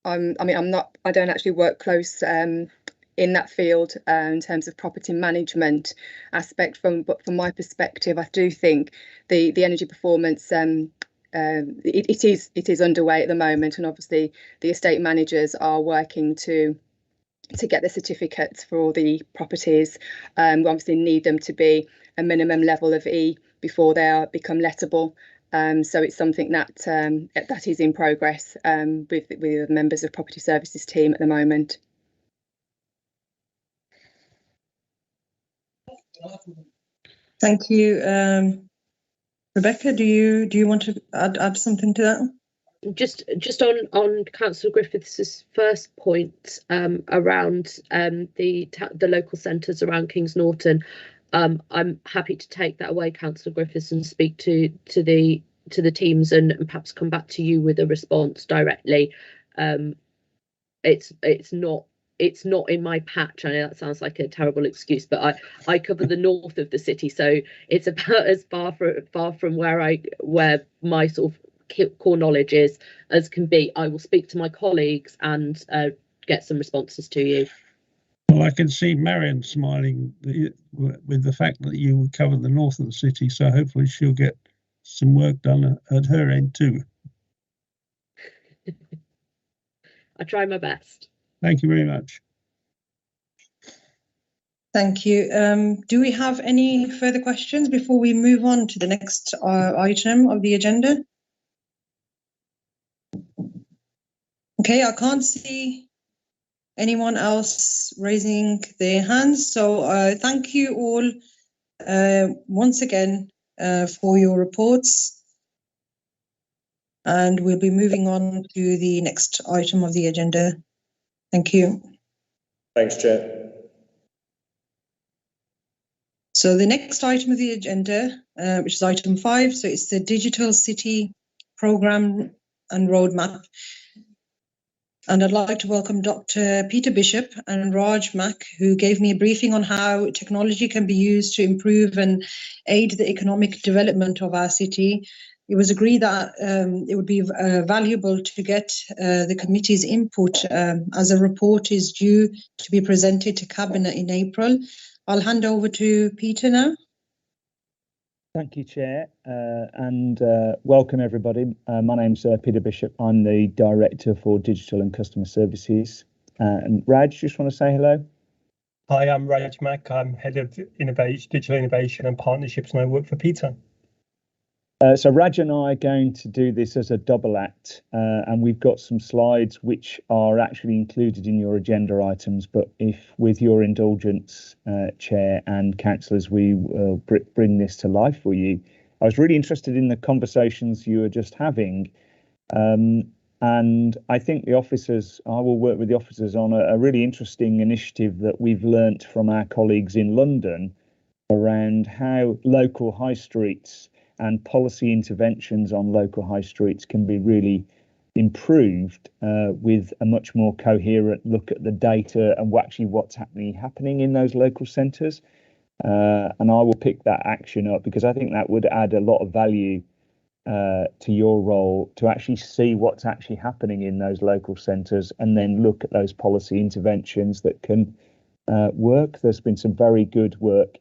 don't actually work close in that field in terms of property management aspect. But from my perspective, I do think the energy performance it is underway at the moment, and obviously the estate managers are working to get the certificates for all the properties. We obviously need them to be a minimum level of E before they become lettable. So it's something that is in progress with the members of property services team at the moment. Thank you. Rebecca, do you want to add something to that? Just on Councillor Griffiths' first point around the local centres around Kings Norton, I'm happy to take that away, Councillor Griffiths, and speak to the teams and perhaps come back to you with a response directly. It's not in my patch. I know that sounds like a terrible excuse, but I cover the north of the city, so it's about as far from where my sort of core knowledge is as can be. I will speak to my colleagues and get some responses to you. Well, I can see Marion smiling with the fact that you cover the north of the city, so hopefully she'll get some work done at her end too. I try my best. Thank you very much. Thank you. Do we have any further questions before we move on to the next item of the agenda? Okay, I can't see anyone else raising their hands. So thank you all once again for your reports. And we'll be moving on to the next item of the agenda. Thank you. Thanks, Chair. So the next item of the agenda, which is item 5, so it's the Digital City Programme and Roadmap. And I'd like to welcome Dr. Peter Bishop and Raj Mack, who gave me a briefing on how technology can be used to improve and aid the economic development of our city. It was agreed that it would be valuable to get the committee's input as a report is due to be presented to Cabinet in April. I'll hand over to Peter now. Thank you, Chair, and welcome everybody. My name's Peter Bishop. I'm the Director for Digital and Customer Services. And Raj, just want to say hello? Hi, I'm Raj Mack. I'm Head of Digital Innovation and Partnerships, and I work for Peter. So Raj and I are going to do this as a double act, and we've got some slides which are actually included in your agenda items, but if with your indulgence, Chair and councillors, we will bring this to life for you. I was really interested in the conversations you were just having, and I think I will work with the officers on a really interesting initiative that we've learnt from our colleagues in London around how local high streets and policy interventions on local high streets can be really improved with a much more coherent look at the data and actually what's happening in those local centres. And I will pick that action up because I think that would add a lot of value to your role to actually see what's actually happening in those local centres and then look at those policy interventions that can work. There's been some very good work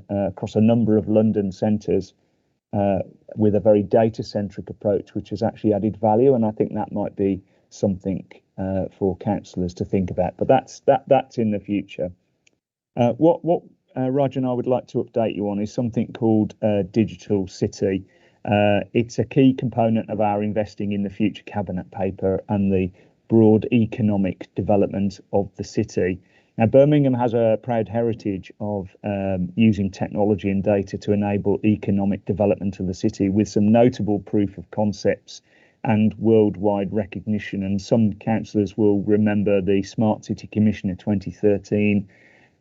across a number of London centres with a very data-centric approach, which has actually added value, and I think that might be something for councillors to think about. But that's in the future. What Raj and I would like to update you on is something called Digital City. It's a key component of our Investing in the Future Cabinet paper and the broad economic development of the city. Now, Birmingham has a proud heritage of using technology and data to enable economic development of the city, with some notable proof of concepts and worldwide recognition. And some councillors will remember the Smart City Commission of 2013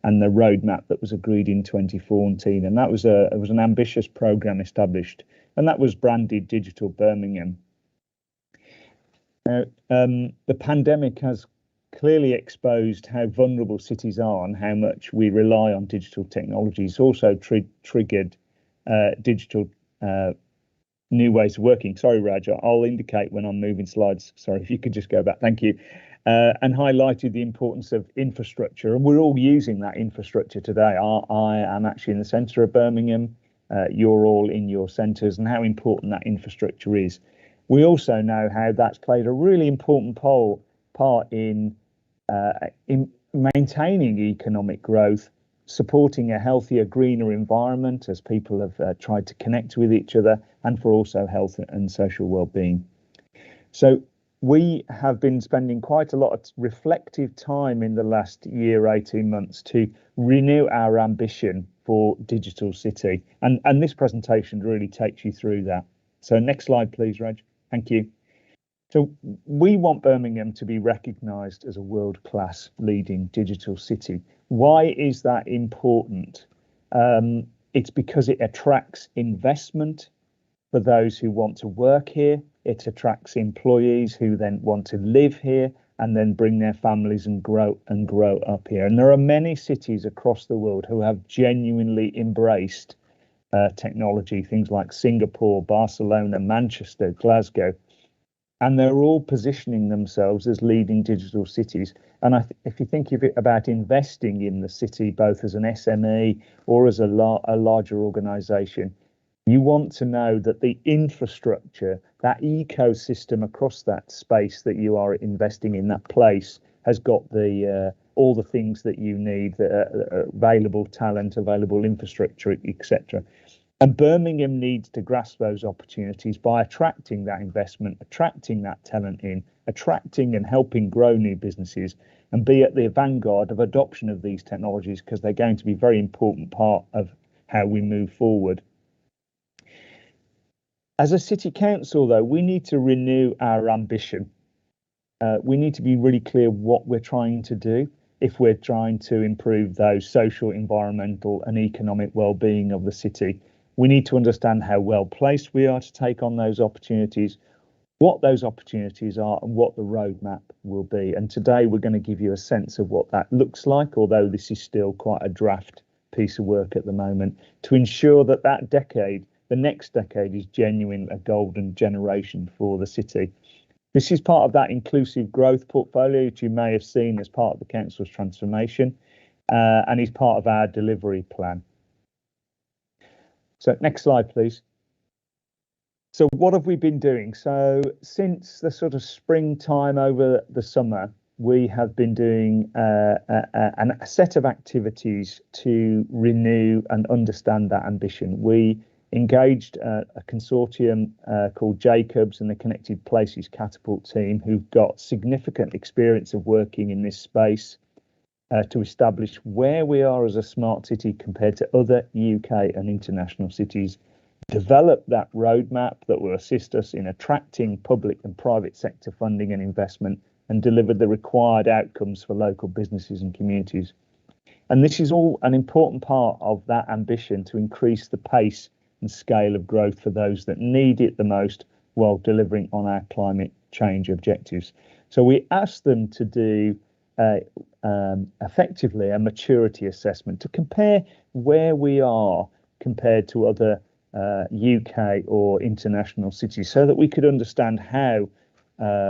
and the roadmap that was agreed in 2014. And that was it was an ambitious programme established, and that was branded Digital Birmingham. Now, the pandemic has clearly exposed how vulnerable cities are and how much we rely on digital technologies. It's also triggered digital new ways of working. Sorry, Raj, I'll indicate when I'm moving slides. Sorry, if you could just go back. Thank you. And highlighted the importance of infrastructure. And we're all using that infrastructure today. I am actually in the centre of Birmingham. You're all in your centres, and how important that infrastructure is. We also know how that's played a really important part in maintaining economic growth, supporting a healthier, greener environment as people have tried to connect with each other, and for also health and social well-being. So we have been spending quite a lot of reflective time in the last year, 18 months, to renew our ambition for Digital City. And this presentation really takes you through that. So next slide, please, Reg. Thank you. So we want Birmingham to be recognised as a world-class leading digital city. Why is that important? It's because it attracts investment for those who want to work here. It attracts employees who then want to live here and then bring their families and grow up here. And there are many cities across the world who have genuinely embraced technology, things like Singapore, Barcelona, Manchester, Glasgow. And they're all positioning themselves as leading digital cities. And if you think about investing in the city, both as an SME or as a larger organisation, you want to know that the infrastructure, that ecosystem across that space that you are investing in, that place, has got all the things that you need, available talent, available infrastructure, etc. And Birmingham needs to grasp those opportunities by attracting that investment, attracting that talent in, attracting and helping grow new businesses, and be at the vanguard of adoption of these technologies, because they're going to be a very important part of how we move forward. As a city council, though, we need to renew our ambition. We need to be really clear what we're trying to do if we're trying to improve those social, environmental and economic well-being of the city. We need to understand how well placed we are to take on those opportunities, what those opportunities are, and what the roadmap will be. And today we're going to give you a sense of what that looks like, although this is still quite a draft piece of work at the moment, to ensure that that decade, the next decade, is genuine, a golden generation for the city. This is part of that inclusive growth portfolio, which you may have seen as part of the council's transformation, and is part of our delivery plan. So next slide, please. So what have we been doing? So since the sort of springtime over the summer, we have been doing a set of activities to renew and understand that ambition. We engaged a consortium called Jacobs and the Connected Places Catapult team, who've got significant experience of working in this space, to establish where we are as a smart city compared to other UK and international cities, develop that roadmap that will assist us in attracting public and private sector funding and investment, and deliver the required outcomes for local businesses and communities. And this is all an important part of that ambition to increase the pace and scale of growth for those that need it the most, while delivering on our climate change objectives. So we asked them to do effectively a maturity assessment to compare where we are compared to other UK or international cities, so that we could understand how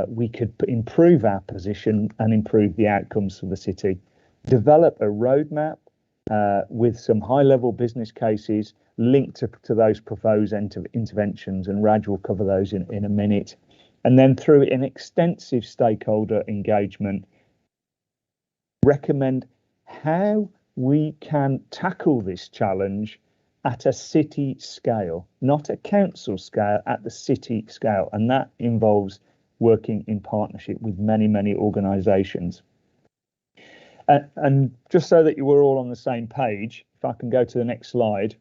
we could improve our position and improve the outcomes for the city. Develop a roadmap with some high-level business cases linked to those proposed interventions, and Raj will cover those in a minute. And then through an extensive stakeholder engagement, recommend how we can tackle this challenge at a city scale, not a council scale, at the city scale. And that involves working in partnership with many organisations. And just so that you were all on the same page, if I can go to the next slide,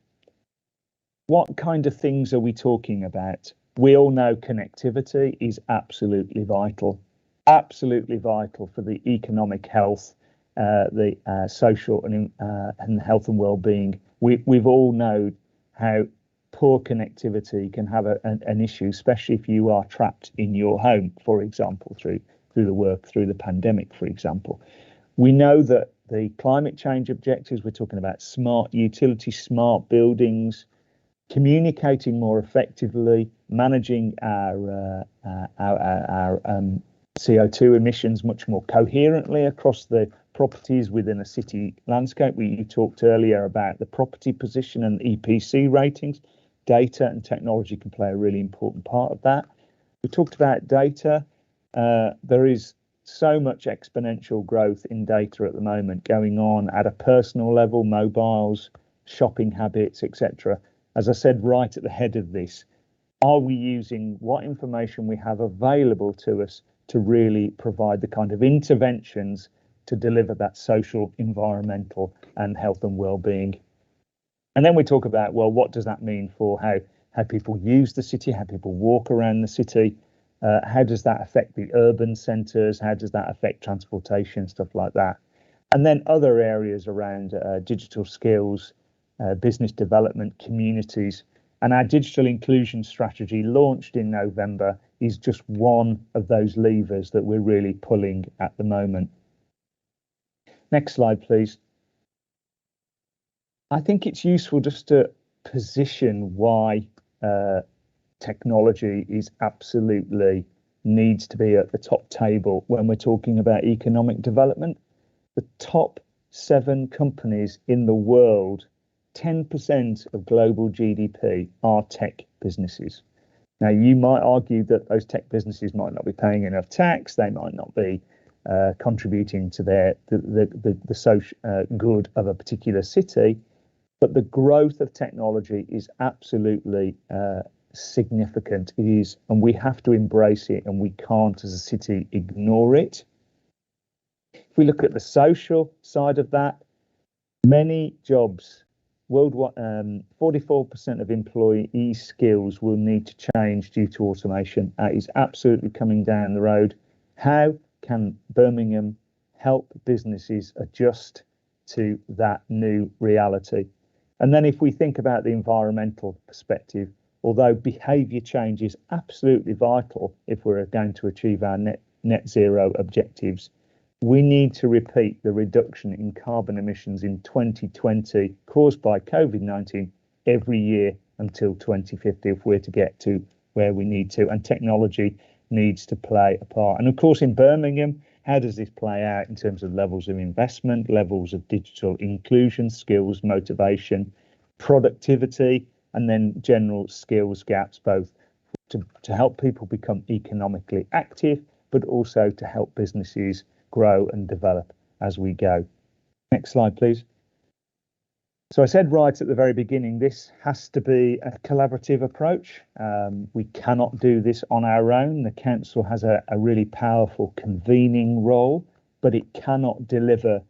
what kind of things are we talking about? We all know connectivity is absolutely vital for the economic health, the social and health and well-being. We've all known how poor connectivity can have an issue, especially if you are trapped in your home, for example, through the pandemic, for example. We know that the climate change objectives, we're talking about smart utilities, smart buildings, communicating more effectively, managing our CO2 emissions much more coherently across the properties within a city landscape. You talked earlier about the property position and EPC ratings. Data and technology can play a really important part of that. We talked about data. There is so much exponential growth in data at the moment going on at a personal level, mobiles, shopping habits, etc. As I said right at the head of this, are we using what information we have available to us to really provide the kind of interventions to deliver that social, environmental and health and well-being? And then we talk about, well, what does that mean for how people use the city, how people walk around the city? How does that affect the urban centres? How does that affect transportation, stuff like that? And then other areas around digital skills, business development, communities. And our digital inclusion strategy launched in November is just one of those levers that we're really pulling at the moment. Next slide, please. I think it's useful just to position why technology is absolutely needs to be at the top table when we're talking about economic development. The top 7 companies in the world, 10% of global GDP, are tech businesses. Now, you might argue that those tech businesses might not be paying enough tax, they might not be contributing to the social good of a particular city, but the growth of technology is absolutely significant. It is, and we have to embrace it, and we can't as a city ignore it. If we look at the social side of that, many jobs worldwide, 44% of employee skills will need to change due to automation. That is absolutely coming down the road. How can Birmingham help businesses adjust to that new reality? And then if we think about the environmental perspective, although behaviour change is absolutely vital if we're going to achieve our net zero objectives, we need to repeat the reduction in carbon emissions in 2020 caused by COVID-19 every year until 2050 if we're to get to where we need to, and technology needs to play a part. And of course, in Birmingham, how does this play out in terms of levels of investment, levels of digital inclusion, skills, motivation, productivity, and then general skills gaps, both to help people become economically active, but also to help businesses grow and develop as we go. Next slide, please. So I said right at the very beginning, this has to be a collaborative approach. We cannot do this on our own. The council has a really powerful convening role, but it cannot deliver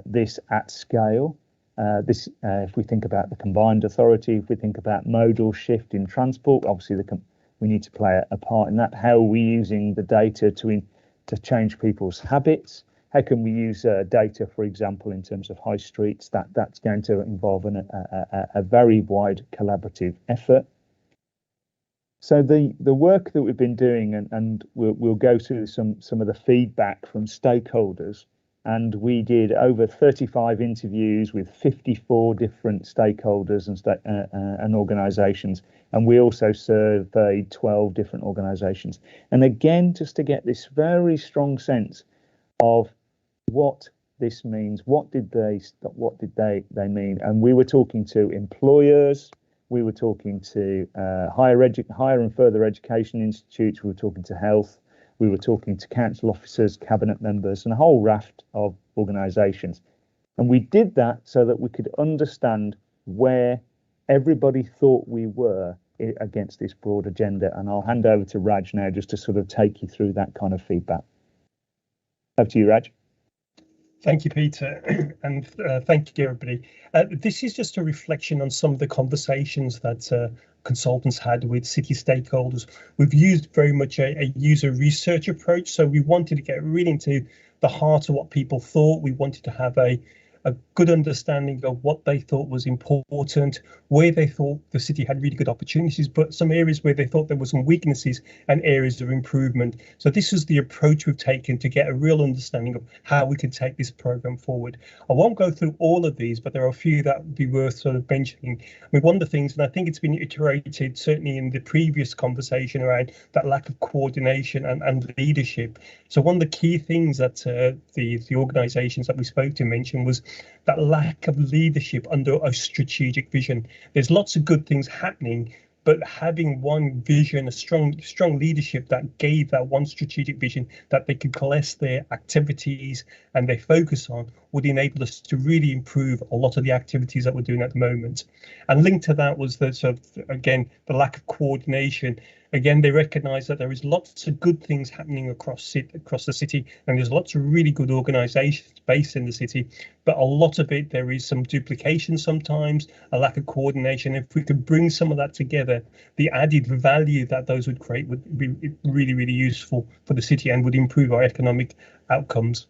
this at scale. If we think about the combined authority, if we think about modal shift in transport, obviously we need to play a part in that. How are we using the data to change people's habits? How can we use data, for example, in terms of high streets? That's going to involve a very wide collaborative effort. So the work that we've been doing, and we'll go through some of the feedback from stakeholders. And we did over 35 interviews with 54 different stakeholders and organisations. And we also surveyed 12 different organisations. And again, just to get this very strong sense of what this means, what did they mean? And we were talking to employers, we were talking to higher and further education institutes, we were talking to health. We were talking to council officers, cabinet members, and a whole raft of organisations. And we did that so that we could understand where everybody thought we were against this broad agenda. And I'll hand over to Raj now just to sort of take you through that kind of feedback. Over to you, Raj. Thank you, Peter, and thank you, everybody. This is just a reflection on some of the conversations that consultants had with city stakeholders. We've used very much a user research approach, so we wanted to get really into the heart of what people thought. We wanted to have a good understanding of what they thought was important, where they thought the city had really good opportunities, but some areas where they thought there were some weaknesses and areas of improvement. So this is the approach we've taken to get a real understanding of how we can take this programme forward. I won't go through all of these, but there are a few that would be worth sort of mentioning. I mean, one of the things, and I think it's been iterated certainly in the previous conversation around that lack of coordination and leadership. So one of the key things that the organisations that we spoke to mentioned was that lack of leadership under a strategic vision. There's lots of good things happening, but having one vision, a strong leadership that gave that one strategic vision that they could coalesce their activities and they focus on would enable us to really improve a lot of the activities that we're doing at the moment. And linked to that was the sort of, again, the lack of coordination. Again, they recognise that there is lots of good things happening across the city, and there's lots of really good organisations based in the city, but a lot of it, there is some duplication sometimes, a lack of coordination. If we could bring some of that together, the added value that those would create would be really, really useful for the city and would improve our economic outcomes.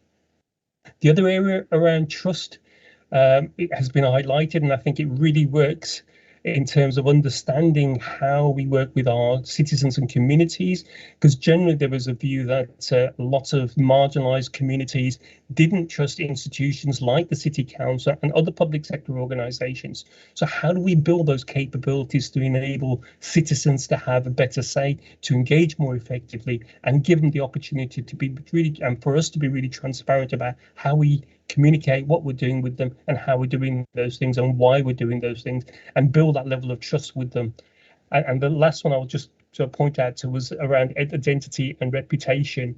The other area around trust, it has been highlighted, and I think it really works in terms of understanding how we work with our citizens and communities, because generally there was a view that lots of marginalised communities didn't trust institutions like the City Council and other public sector organisations. So how do we build those capabilities to enable citizens to have a better say, to engage more effectively, and give them the opportunity to be really, and for us to be really transparent about how we communicate what we're doing with them and how we're doing those things and why we're doing those things, and build that level of trust with them. And the last one I'll just sort of point out to was around identity and reputation.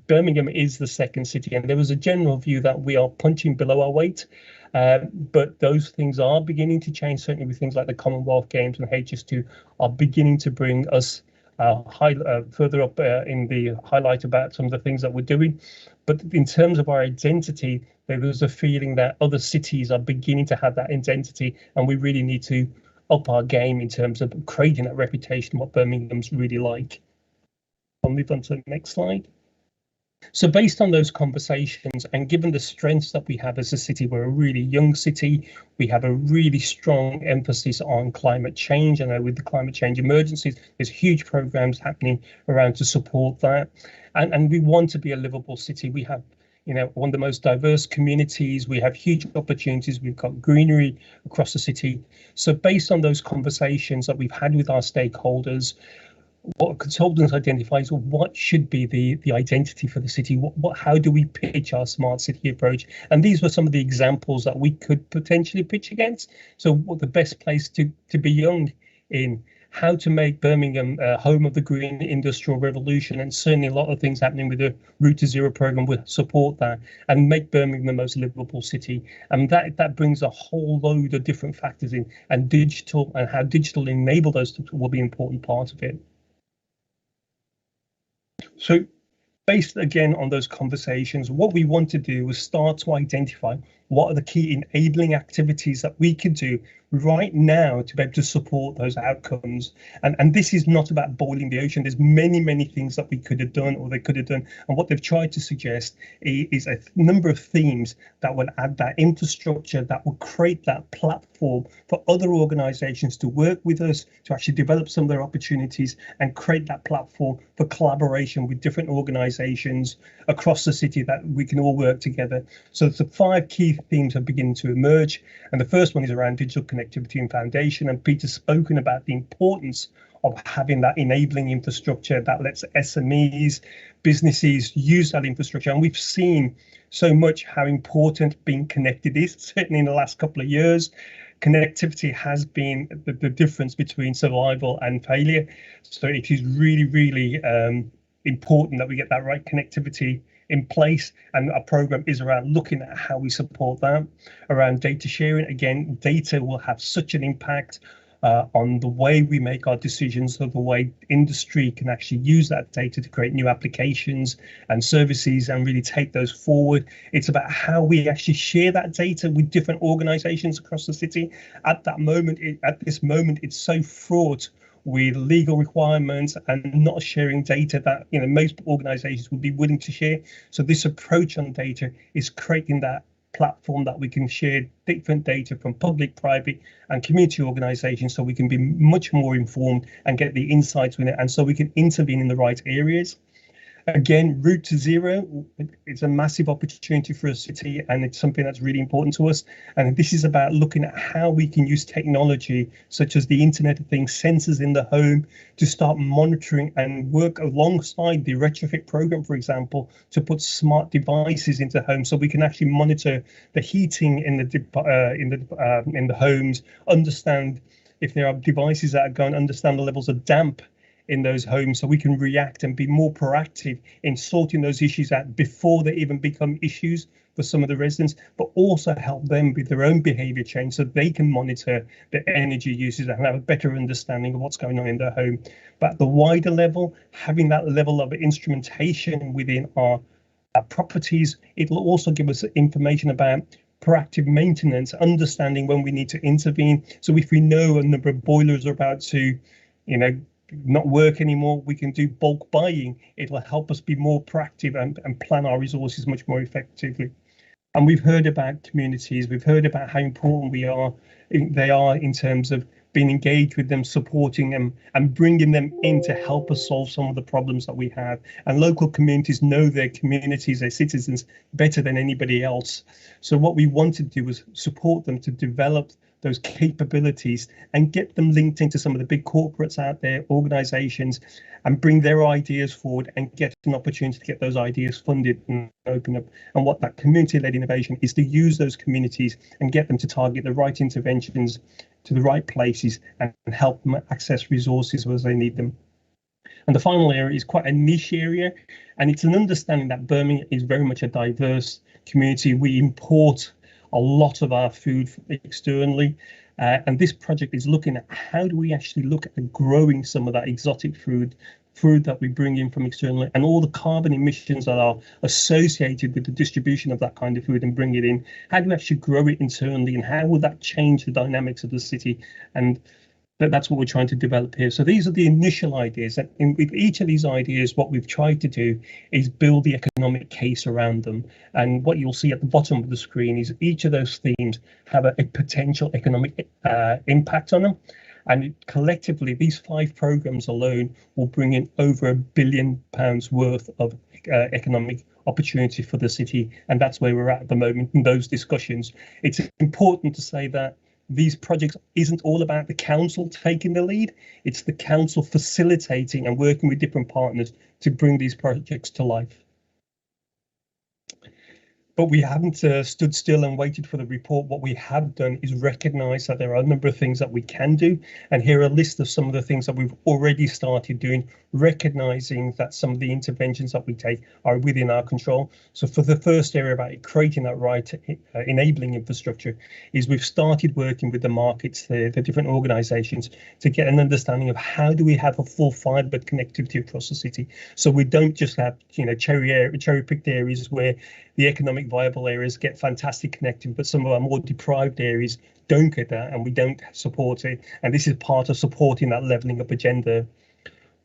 Birmingham is the second city, and there was a general view that we are punching below our weight, but those things are beginning to change, certainly with things like the Commonwealth Games and HS2 are beginning to bring us further up in the highlight about some of the things that we're doing. But in terms of our identity, there was a feeling that other cities are beginning to have that identity, and we really need to up our game in terms of creating that reputation, what Birmingham's really like. I'll move on to the next slide. So based on those conversations, and given the strengths that we have as a city, we're a really young city, we have a really strong emphasis on climate change. I know with the climate change emergencies, there's huge programs happening around to support that. And we want to be a livable city. We have, you know, one of the most diverse communities. We have huge opportunities. We've got greenery across the city. So based on those conversations that we've had with our stakeholders, what consultants identify is what should be the identity for the city. How do we pitch our smart city approach? And these were some of the examples that we could potentially pitch against. So what the best place to be young in, how to make Birmingham home of the green industrial revolution, and certainly a lot of things happening with the Route to Zero programme will support that, and make Birmingham the most livable city. And that brings a whole load of different factors in, and digital and how digital enable those will be an important part of it. So based again on those conversations, what we want to do was start to identify what are the key enabling activities that we could do right now to be able to support those outcomes. And this is not about boiling the ocean. There's many things that we could have done or they could have done. And what they've tried to suggest is a number of themes that will add that infrastructure, that will create that platform for other organisations to work with us, to actually develop some of their opportunities and create that platform for collaboration with different organisations across the city that we can all work together. So the 5 key themes are beginning to emerge. And the first one is around digital connectivity and foundation. And Peter's spoken about the importance of having that enabling infrastructure that lets SMEs, businesses use that infrastructure. And we've seen so much how important being connected is, certainly in the last couple of years. Connectivity has been the difference between survival and failure. So it is really important that we get that right connectivity in place, and our program is around looking at how we support that. Around data sharing, again, data will have such an impact on the way we make our decisions, or the way industry can actually use that data to create new applications and services and really take those forward. It's about how we actually share that data with different organizations across the city. At this moment, it's so fraught with legal requirements and not sharing data that most organizations would be willing to share. So this approach on data is creating that platform that we can share different data from public, private and community organizations, so we can be much more informed and get the insights with it, and so we can intervene in the right areas. Again, Route to Zero, it's a massive opportunity for a city, and it's something that's really important to us. And this is about looking at how we can use technology, such as the Internet of Things, sensors in the home, to start monitoring and work alongside the retrofit program, for example, to put smart devices into homes, so we can actually monitor the heating in the homes, understand if there are devices that are going to understand the levels of damp in those homes, so we can react and be more proactive in sorting those issues out before they even become issues for some of the residents, but also help them with their own behaviour change, so they can monitor their energy uses and have a better understanding of what's going on in their home. But at the wider level, having that level of instrumentation within our properties, it will also give us information about proactive maintenance, understanding when we need to intervene. So if we know a number of boilers are about to, not work anymore, we can do bulk buying. It'll help us be more proactive and plan our resources much more effectively. And we've heard about communities, we've heard about how important they are in terms of being engaged with them, supporting them and bringing them in to help us solve some of the problems that we have. And local communities know their communities, their citizens better than anybody else. So what we want to do is support them to develop those capabilities and get them linked into some of the big corporates out there, organizations, and bring their ideas forward and get an opportunity to get those ideas funded and open up. And what that community-led innovation is, to use those communities and get them to target the right interventions to the right places and help them access resources as they need them. And the final area is quite a niche area, and it's an understanding that Birmingham is very much a diverse community. We import a lot of our food externally, and this project is looking at how do we actually look at growing some of that exotic food that we bring in from externally, and all the carbon emissions that are associated with the distribution of that kind of food, and bring it in. How do we actually grow it internally, and how will that change the dynamics of the city? And that's what we're trying to develop here. So these are the initial ideas, and with each of these ideas, what we've tried to do is build the economic case around them. And what you'll see at the bottom of the screen is each of those themes have a potential economic impact on them. And collectively, these 5 programs alone will bring in over £1 billion worth of economic opportunity for the city. And that's where we're at the moment in those discussions. It's important to say that these projects isn't all about the council taking the lead. It's the council facilitating and working with different partners to bring these projects to life. But we haven't stood still and waited for the report. What we have done is recognise that there are a number of things that we can do. And here are a list of some of the things that we've already started doing, recognising that some of the interventions that we take are within our control. So for the first area about creating that right enabling infrastructure, is we've started working with the markets, the different organisations, to get an understanding of how do we have a full fibre connectivity across the city. So we don't just have cherry-picked areas where the economic viable areas get fantastic connectivity, but some of our more deprived areas don't get that, and we don't support it. And this is part of supporting that levelling up agenda.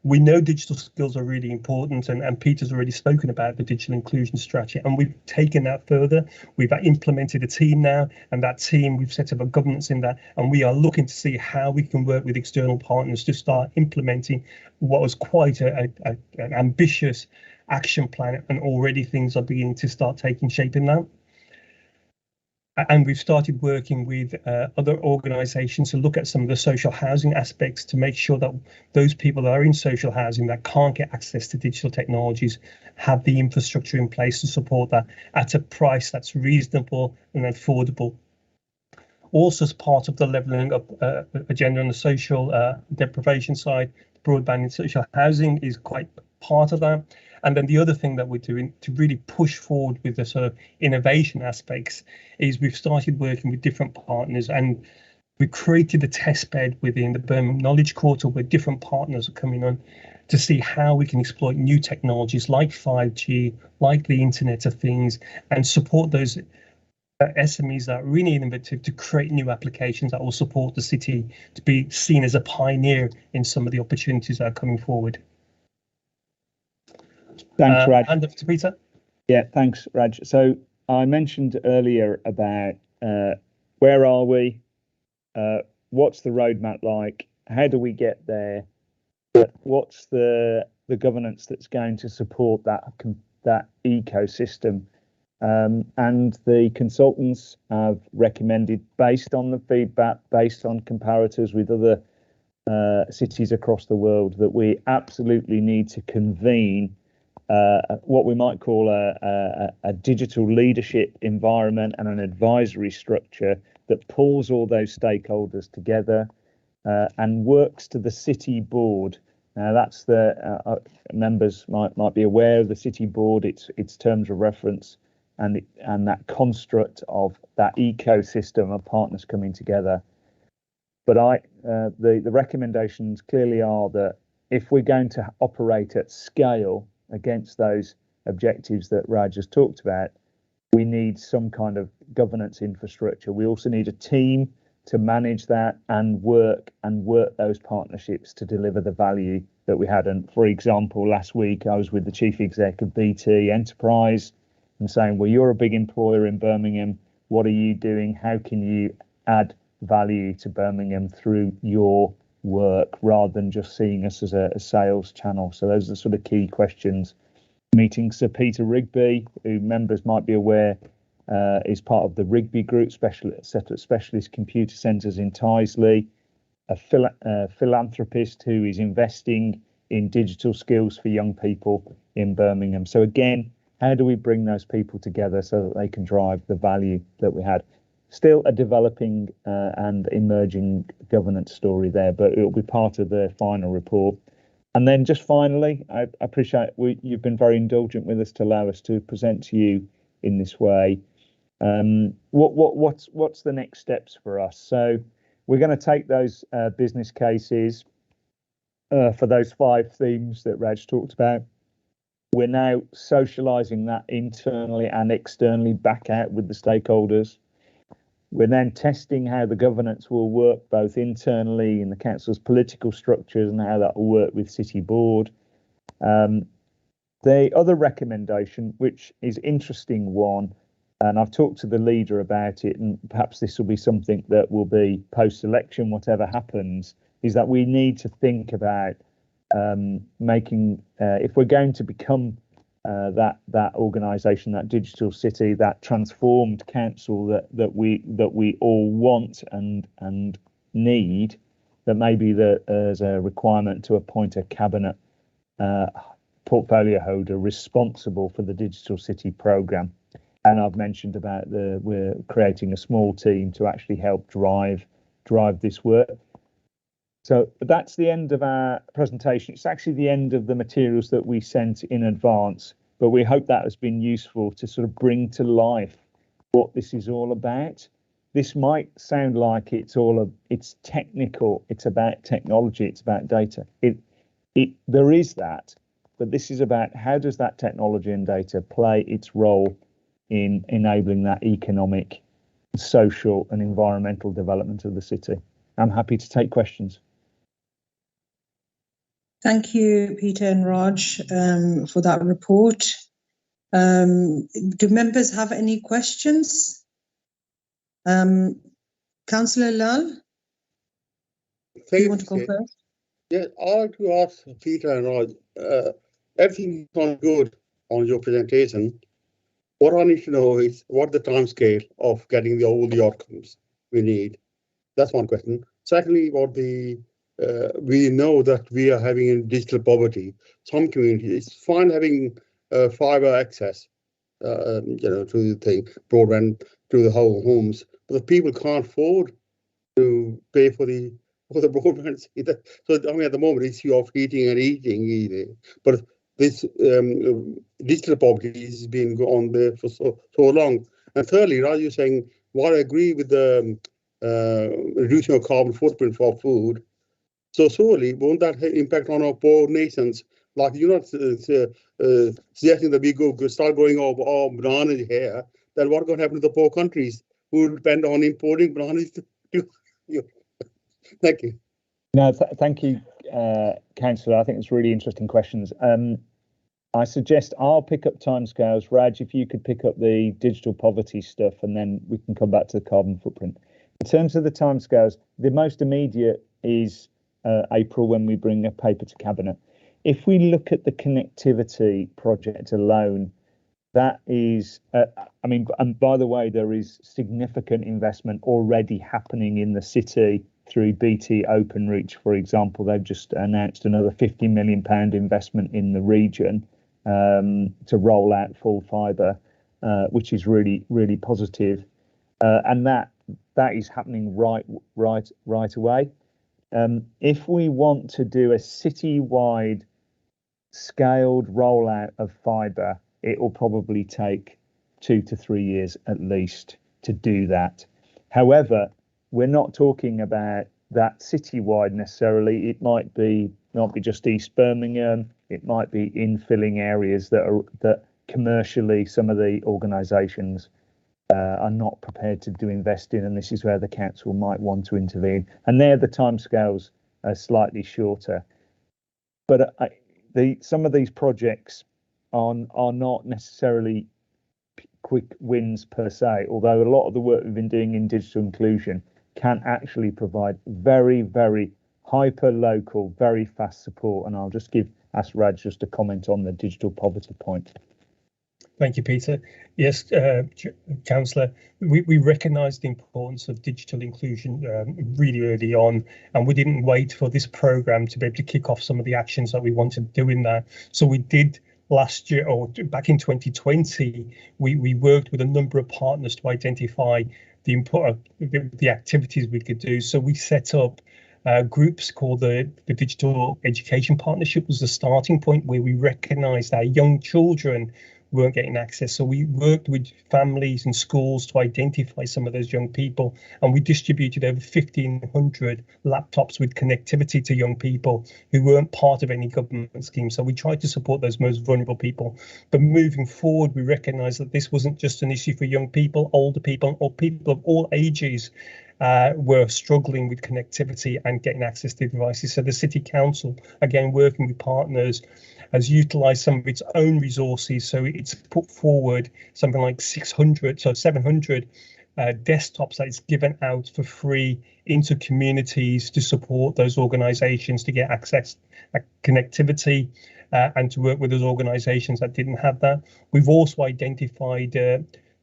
We know digital skills are really important, and Peter's already spoken about the digital inclusion strategy, and we've taken that further. We've implemented a team now, and that team, we've set up a governance in that, and we are looking to see how we can work with external partners to start implementing what was quite an ambitious action plan, and already things are beginning to start taking shape in that. And we've started working with other organisations to look at some of the social housing aspects, to make sure that those people that are in social housing that can't get access to digital technologies have the infrastructure in place to support that at a price that's reasonable and affordable. Also, as part of the levelling up agenda on the social deprivation side, broadband and social housing is quite part of that. And then the other thing that we're doing to really push forward with the sort of innovation aspects is we've started working with different partners, and We created a test bed within the Birmingham Knowledge Quarter where different partners are coming on to see how we can exploit new technologies like 5G, like the Internet of Things, and support those SMEs that are really innovative to create new applications that will support the city to be seen as a pioneer in some of the opportunities that are coming forward. Thanks, Raj. Hand up to Peter. Yeah, thanks, Raj. So I mentioned earlier about where are we? What's the roadmap like? How do we get there? But what's the governance that's going to support that ecosystem? And the consultants have recommended, based on the feedback, based on comparators with other cities across the world, that we absolutely need to convene what we might call a digital leadership environment and an advisory structure that pulls all those stakeholders together and works to the city board. Now, that's the members might be aware of the city board, its terms of reference, and that construct of that ecosystem of partners coming together. But the recommendations clearly are that if we're going to operate at scale against those objectives that Raj has talked about, we need some kind of governance infrastructure. We also need a team to manage that and work those partnerships to deliver the value that we had. And for example, last week I was with the chief exec of BT Enterprise and saying, well, you're a big employer in Birmingham. What are you doing? How can you add value to Birmingham through your work rather than just seeing us as a sales channel? So those are the sort of key questions. Meeting Sir Peter Rigby, who members might be aware is part of the Rigby Group, set up specialist computer centres in Tyseley, a philanthropist who is investing in digital skills for young people in Birmingham. So again, how do we bring those people together so that they can drive the value that we had? Still a developing and emerging governance story there, but it will be part of the final report. And then just finally, I appreciate you've been very indulgent with us to allow us to present to you in this way. What's the next steps for us? So we're going to take those business cases for those 5 themes that Raj talked about. We're now socialising that internally and externally back out with the stakeholders. We're then testing how the governance will work both internally in the council's political structures and how that will work with City Board. The other recommendation, which is interesting one, and I've talked to the leader about it, and perhaps this will be something that will be post-election, whatever happens, is that we need to think about making, if we're going to become that organisation, that digital city, that transformed council that we all want and need, that maybe there's a requirement to appoint a cabinet portfolio holder responsible for the digital city programme. And I've mentioned about we're creating a small team to actually help drive this work. So that's the end of our presentation. It's actually the end of the materials that we sent in advance, but we hope that has been useful to sort of bring to life what this is all about. This might sound like it's technical, it's about technology, it's about data. There is that, but this is about how does that technology and data play its role in enabling that economic, social and environmental development of the city. I'm happy to take questions. Thank you, Peter and Raj, for that report. Do members have any questions? Councillor Lal, do you want to go first? Yeah, I'd like to ask Peter and Raj, everything is good on your presentation. What I need to know is what the time scale of getting all the outcomes we need. That's one question. Secondly, we know that we are having digital poverty. Some communities, it's fine having fibre access, to the thing, broadband to the whole homes, but the people can't afford to pay for the broadband either. So I mean, at the moment, issue of heating and eating either. But this digital poverty has been on there for so long. And thirdly, Raj, you're saying, while I agree with the reducing our carbon footprint for food. So surely won't that impact on our poor nations? Like you're not suggesting that we start growing our bananas here. Then what's going to happen to the poor countries who depend on importing bananas? Thank you. No, thank you, Councillor. I think it's really interesting questions. I suggest I'll pick up timescales. Raj, if you could pick up the digital poverty stuff, and then we can come back to the carbon footprint. In terms of the timescales, the most immediate is April, when we bring a paper to Cabinet. If we look at the connectivity project alone, that is, I mean, and by the way, there is significant investment already happening in the city through BT Openreach, for example. They've just announced another £50 million investment in the region to roll out full fibre, which is really, really positive. And that is happening right away. If we want to do a citywide scaled rollout of fibre, it will probably take 2 to 3 years at least to do that. However, we're not talking about that citywide necessarily. It might be just East Birmingham. It might be infilling areas that commercially some of the organisations are not prepared to invest in, and this is where the council might want to intervene. And there, the timescales are slightly shorter. But some of these projects are not necessarily quick wins per se, although a lot of the work we've been doing in digital inclusion can actually provide very, very hyper-local, very fast support. And I'll just ask Raj just to comment on the digital poverty point. Thank you, Peter. Yes, Councillor, we recognise the importance of digital inclusion really early on, and we didn't wait for this programme to be able to kick off some of the actions that we wanted to do in that. So we did last year, or back in 2020, we worked with a number of partners to identify the input of the activities we could do. So we set up groups called the Digital Education Partnership was the starting point, where we recognised our young children weren't getting access. So we worked with families and schools to identify some of those young people, and we distributed over 1,500 laptops with connectivity to young people who weren't part of any government scheme. So we tried to support those most vulnerable people. But moving forward, we recognised that this wasn't just an issue for young people, older people, or people of all ages were struggling with connectivity and getting access to devices. So the City Council, again, working with partners, has utilised some of its own resources. So it's put forward something like 700 desktops that it's given out for free into communities to support those organisations to get access, connectivity, and to work with those organisations that didn't have that. We've also identified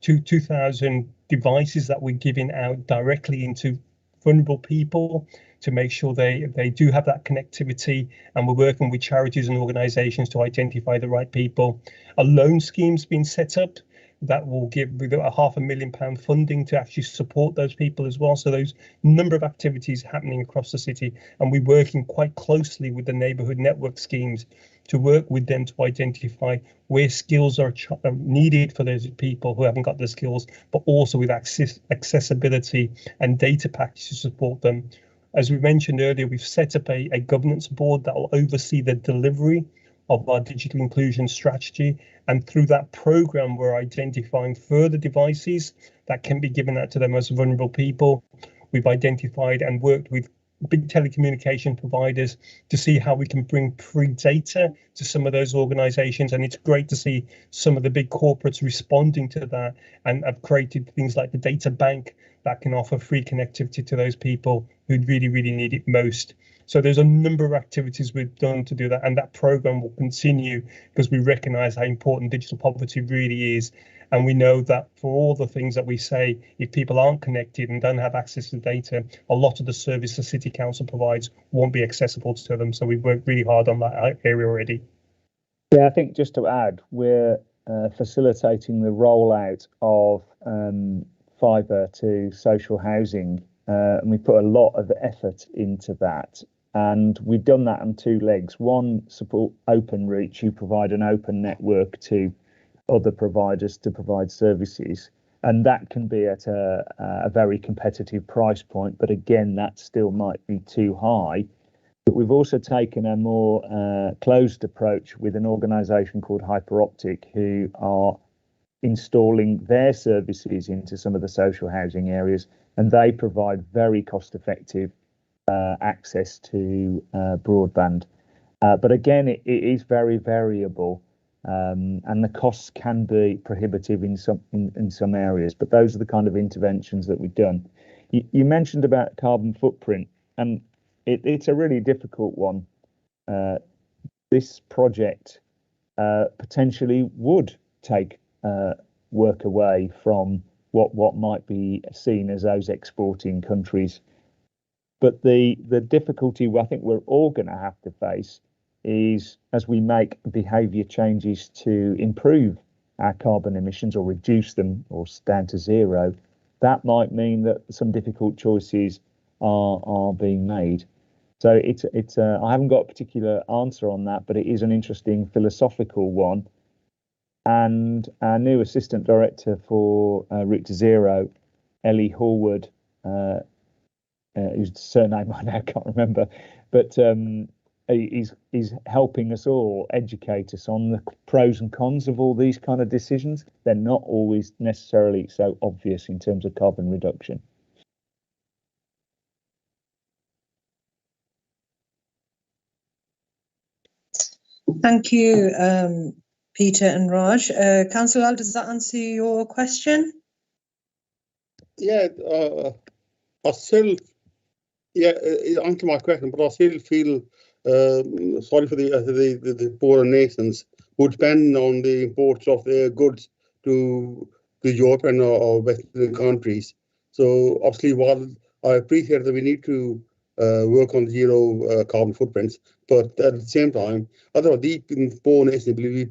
2,000 devices that we're giving out directly into vulnerable people to make sure they do have that connectivity, and we're working with charities and organisations to identify the right people. A loan scheme's been set up that will give £500,000 funding to actually support those people as well. So those number of activities happening across the city, and we're working quite closely with the neighbourhood network schemes to work with them to identify where skills are needed for those people who haven't got the skills, but also with accessibility and data packs to support them. As we mentioned earlier, we've set up a governance board that will oversee the delivery of our digital inclusion strategy. And through that programme, we're identifying further devices that can be given out to the most vulnerable people. We've identified and worked with big telecommunication providers to see how we can bring free data to some of those organisations. And it's great to see some of the big corporates responding to that and have created things like the data bank that can offer free connectivity to those people who really, really need it most. So there's a number of activities we've done to do that, and that programme will continue because we recognise how important digital poverty really is. And we know that for all the things that we say, if people aren't connected and don't have access to data, a lot of the service the City Council provides won't be accessible to them. So we've worked really hard on that area already. Yeah, I think just to add, we're facilitating the rollout of fibre to social housing, and we put a lot of effort into that. And we've done that on two legs. One, support Openreach, who provide an open network to other providers to provide services. and that can be at a very competitive price point. But again, that still might be too high. But we've also taken a more closed approach with an organisation called Hyperoptic, who are installing their services into some of the social housing areas, and they provide very cost-effective access to broadband. But again, it is very variable, and the costs can be prohibitive in some areas. But those are the kind of interventions that we've done. You mentioned about carbon footprint, and it's a really difficult one. This project potentially would take work away from what might be seen as those exporting countries. But the difficulty I think we're all going to have to face is, as we make behaviour changes to improve our carbon emissions or reduce them or down to zero, that might mean that some difficult choices are being made. So it's I haven't got a particular answer on that, but it is an interesting philosophical one. And our new assistant director for Route to Zero, Ellie Hallwood, whose surname I now can't remember, but is helping us all educate us on the pros and cons of all these kind of decisions. They're not always necessarily so obvious in terms of carbon reduction. Thank you, Peter and Raj. Councillor Al, does that answer your question? Yeah, I still, it answered my question, but I still feel sorry for the poorer nations who depend on the imports of their goods to European or Western countries. So obviously, while I appreciate that we need to work on zero carbon footprints, but at the same time, otherwise these poor nations will be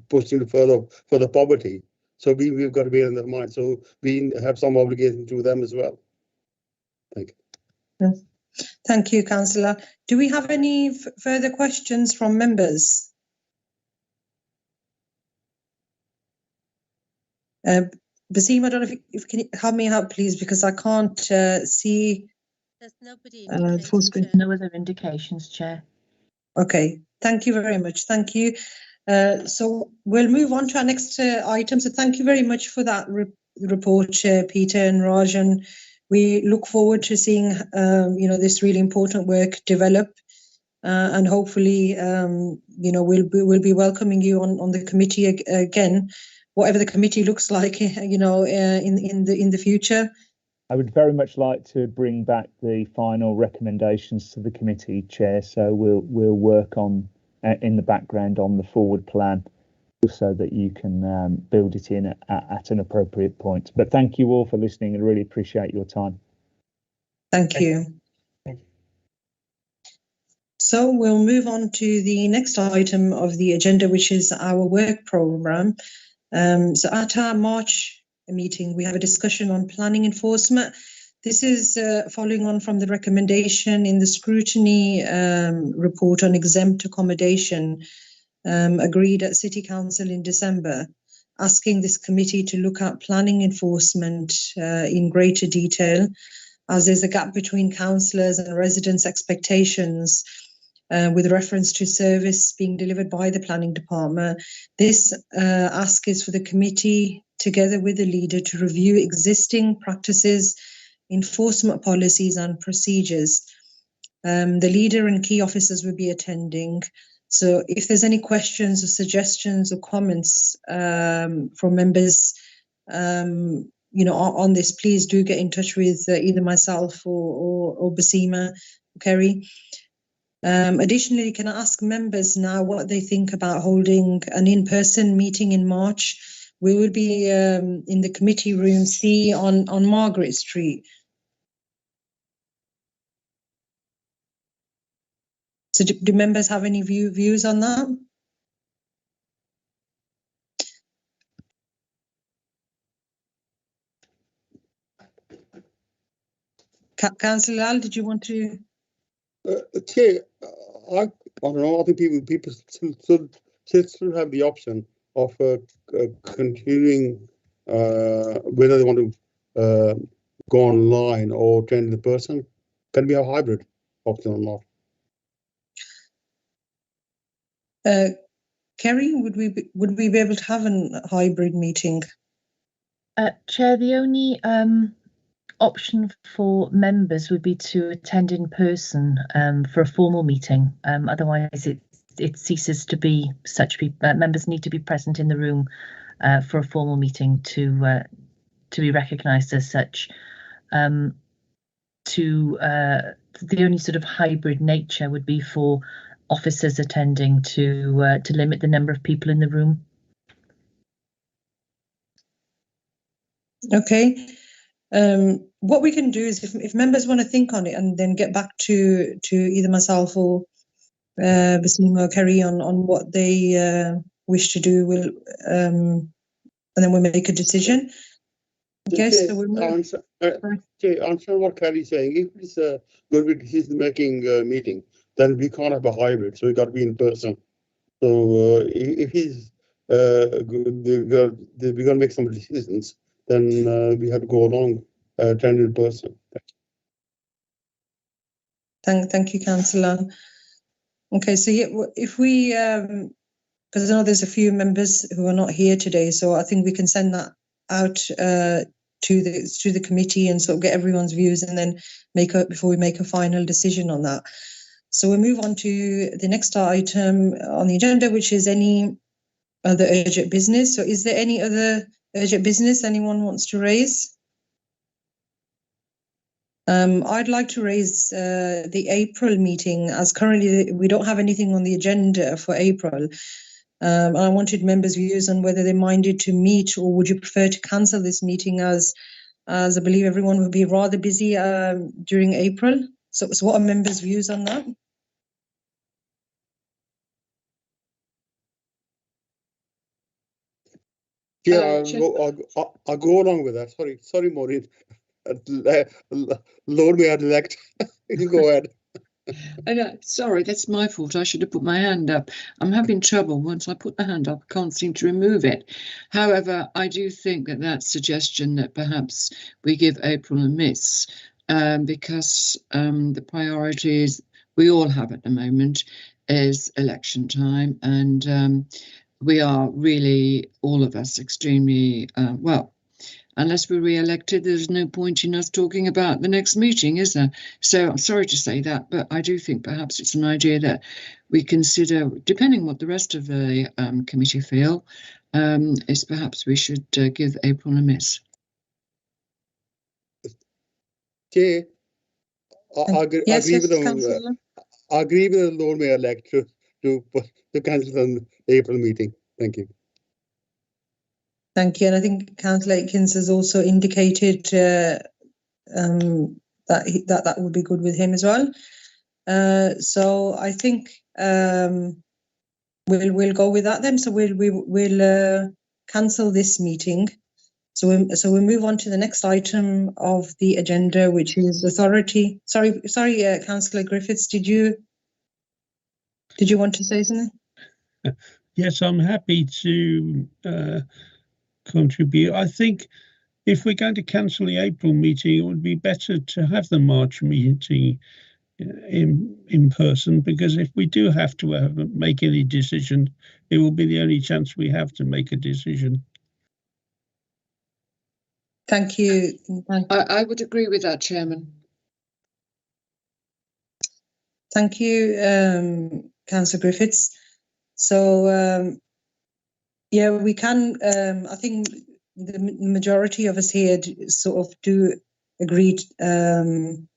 pushed into further poverty. So we've got to bear in that mind. So we have some obligation to them as well. Thank you. Thank you, Councillor. Do we have any further questions from members? Basim, I don't know if you can help me out, please, because I can't see. There's nobody full screen. No other indications, Chair. Okay, thank you very much. Thank you. So we'll move on to our next item. So thank you very much for that report, Peter and Raj, and we look forward to seeing this really important work develop, and hopefully we'll be welcoming you on the committee again, whatever the committee looks like, in the future. I would very much like to bring back the final recommendations to the committee, Chair. So we'll work on in the background on the forward plan, so that you can build it in at an appropriate point. But thank you all for listening, and really appreciate your time. Thank you. So we'll move on to the next item of the agenda, which is our work programme. So at our March meeting, we have a discussion on planning enforcement. This is following on from the recommendation in the scrutiny report on exempt accommodation agreed at City Council in December, asking this committee to look at planning enforcement in greater detail, as there's a gap between councillors' and residents' expectations with reference to service being delivered by the planning department. This ask is for the committee, together with the leader, to review existing practices, enforcement policies and procedures. The leader and key officers will be attending. So if there's any questions or suggestions or comments from members, on this, please do get in touch with either myself or Basima, Kerry. Additionally, can I ask members now what they think about holding an in-person meeting in March? We will be in the committee room C on Margaret Street. So do members have any views on that? Councillor Al, did you want to? Chair, I don't know. I think people still have the option of continuing whether they want to go online or attend in person. Can we have hybrid option or not? Kerry, would we be able to have a hybrid meeting? Chair, the only option for members would be to attend in person for a formal meeting. Otherwise, it ceases to be such. Members need to be present in the room for a formal meeting to be recognised as such. The only sort of hybrid nature would be for officers attending to limit the number of people in the room. Okay. What we can do is if members want to think on it and then get back to either myself or Basima or Kerry on what they wish to do, and then we'll make a decision. Okay, so we'll answer what Kerry's saying. If it's going to be decision-making meeting, then we can't have a hybrid, so we got to be in person. So if he's we're going to make some decisions, then we have to go along, attend in person. Thank you, Councillor. Okay, so yeah, if we, because I know there's a few members who are not here today, so I think we can send that out to the committee and sort of get everyone's views, and then before we make a final decision on that. So we'll move on to the next item on the agenda, which is any other urgent business. So is there any other urgent business anyone wants to raise? I'd like to raise the April meeting, as currently we don't have anything on the agenda for April. I wanted members' views on whether they minded to meet, or would you prefer to cancel this meeting, as I believe everyone will be rather busy during April. So what are members' views on that? Yeah, I'll go along with that. Sorry, Maureen. Lord, may I elect. You go ahead. Sorry, that's my fault. I should have put my hand up. I'm having trouble. Once I put the hand up, I can't seem to remove it. However, I do think that suggestion that perhaps we give April a miss, because the priorities we all have at the moment is election time, and we are really, all of us, extremely, well, unless we're re-elected, there's no point in us talking about the next meeting, is there? So I'm sorry to say that, but I do think perhaps it's an idea that we consider, depending on what the rest of the committee feel, is perhaps we should give April a miss. Okay. I agree with them. I agree with the Lord Mayor-elect to cancel the April meeting. Thank you. Thank you. And I think Councillor Aikins has also indicated that would be good with him as well. So I think we'll go with that then. So we'll cancel this meeting. So we'll move on to the next item of the agenda, which is authority. Sorry, Councillor Griffiths, did you want to say something? Yes, I'm happy to contribute. I think if we're going to cancel the April meeting, it would be better to have the March meeting in person, because if we do have to make any decision, it will be the only chance we have to make a decision. Thank you. I would agree with that, Chairman. Thank you, Councillor Griffiths. So, yeah, we can, I think the majority of us here sort of do agree on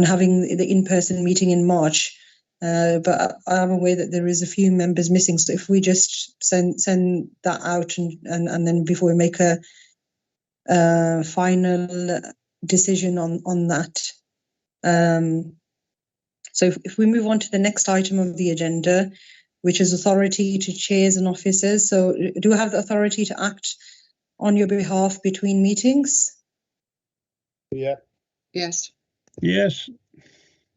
having the in-person meeting in March, but I'm aware that there is a few members missing. So if we just send that out and then before we make a final decision on that. So if we move on to the next item of the agenda, which is authority to chairs and officers. So do we have the authority to act on your behalf between meetings? Yeah. Yes. Yes.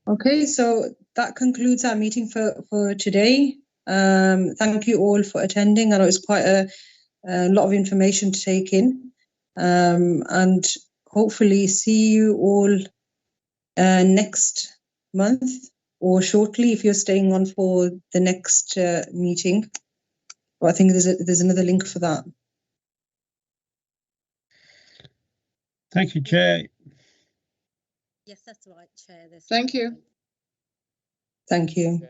Okay, so that concludes our meeting for today. Thank you all for attending. I know it's quite a lot of information to take in. and hopefully see you all next month or shortly if you're staying on for the next meeting. But I think there's another link for that. Thank you, Chair. Yes, that's right, Chair. Thank you. Thank you.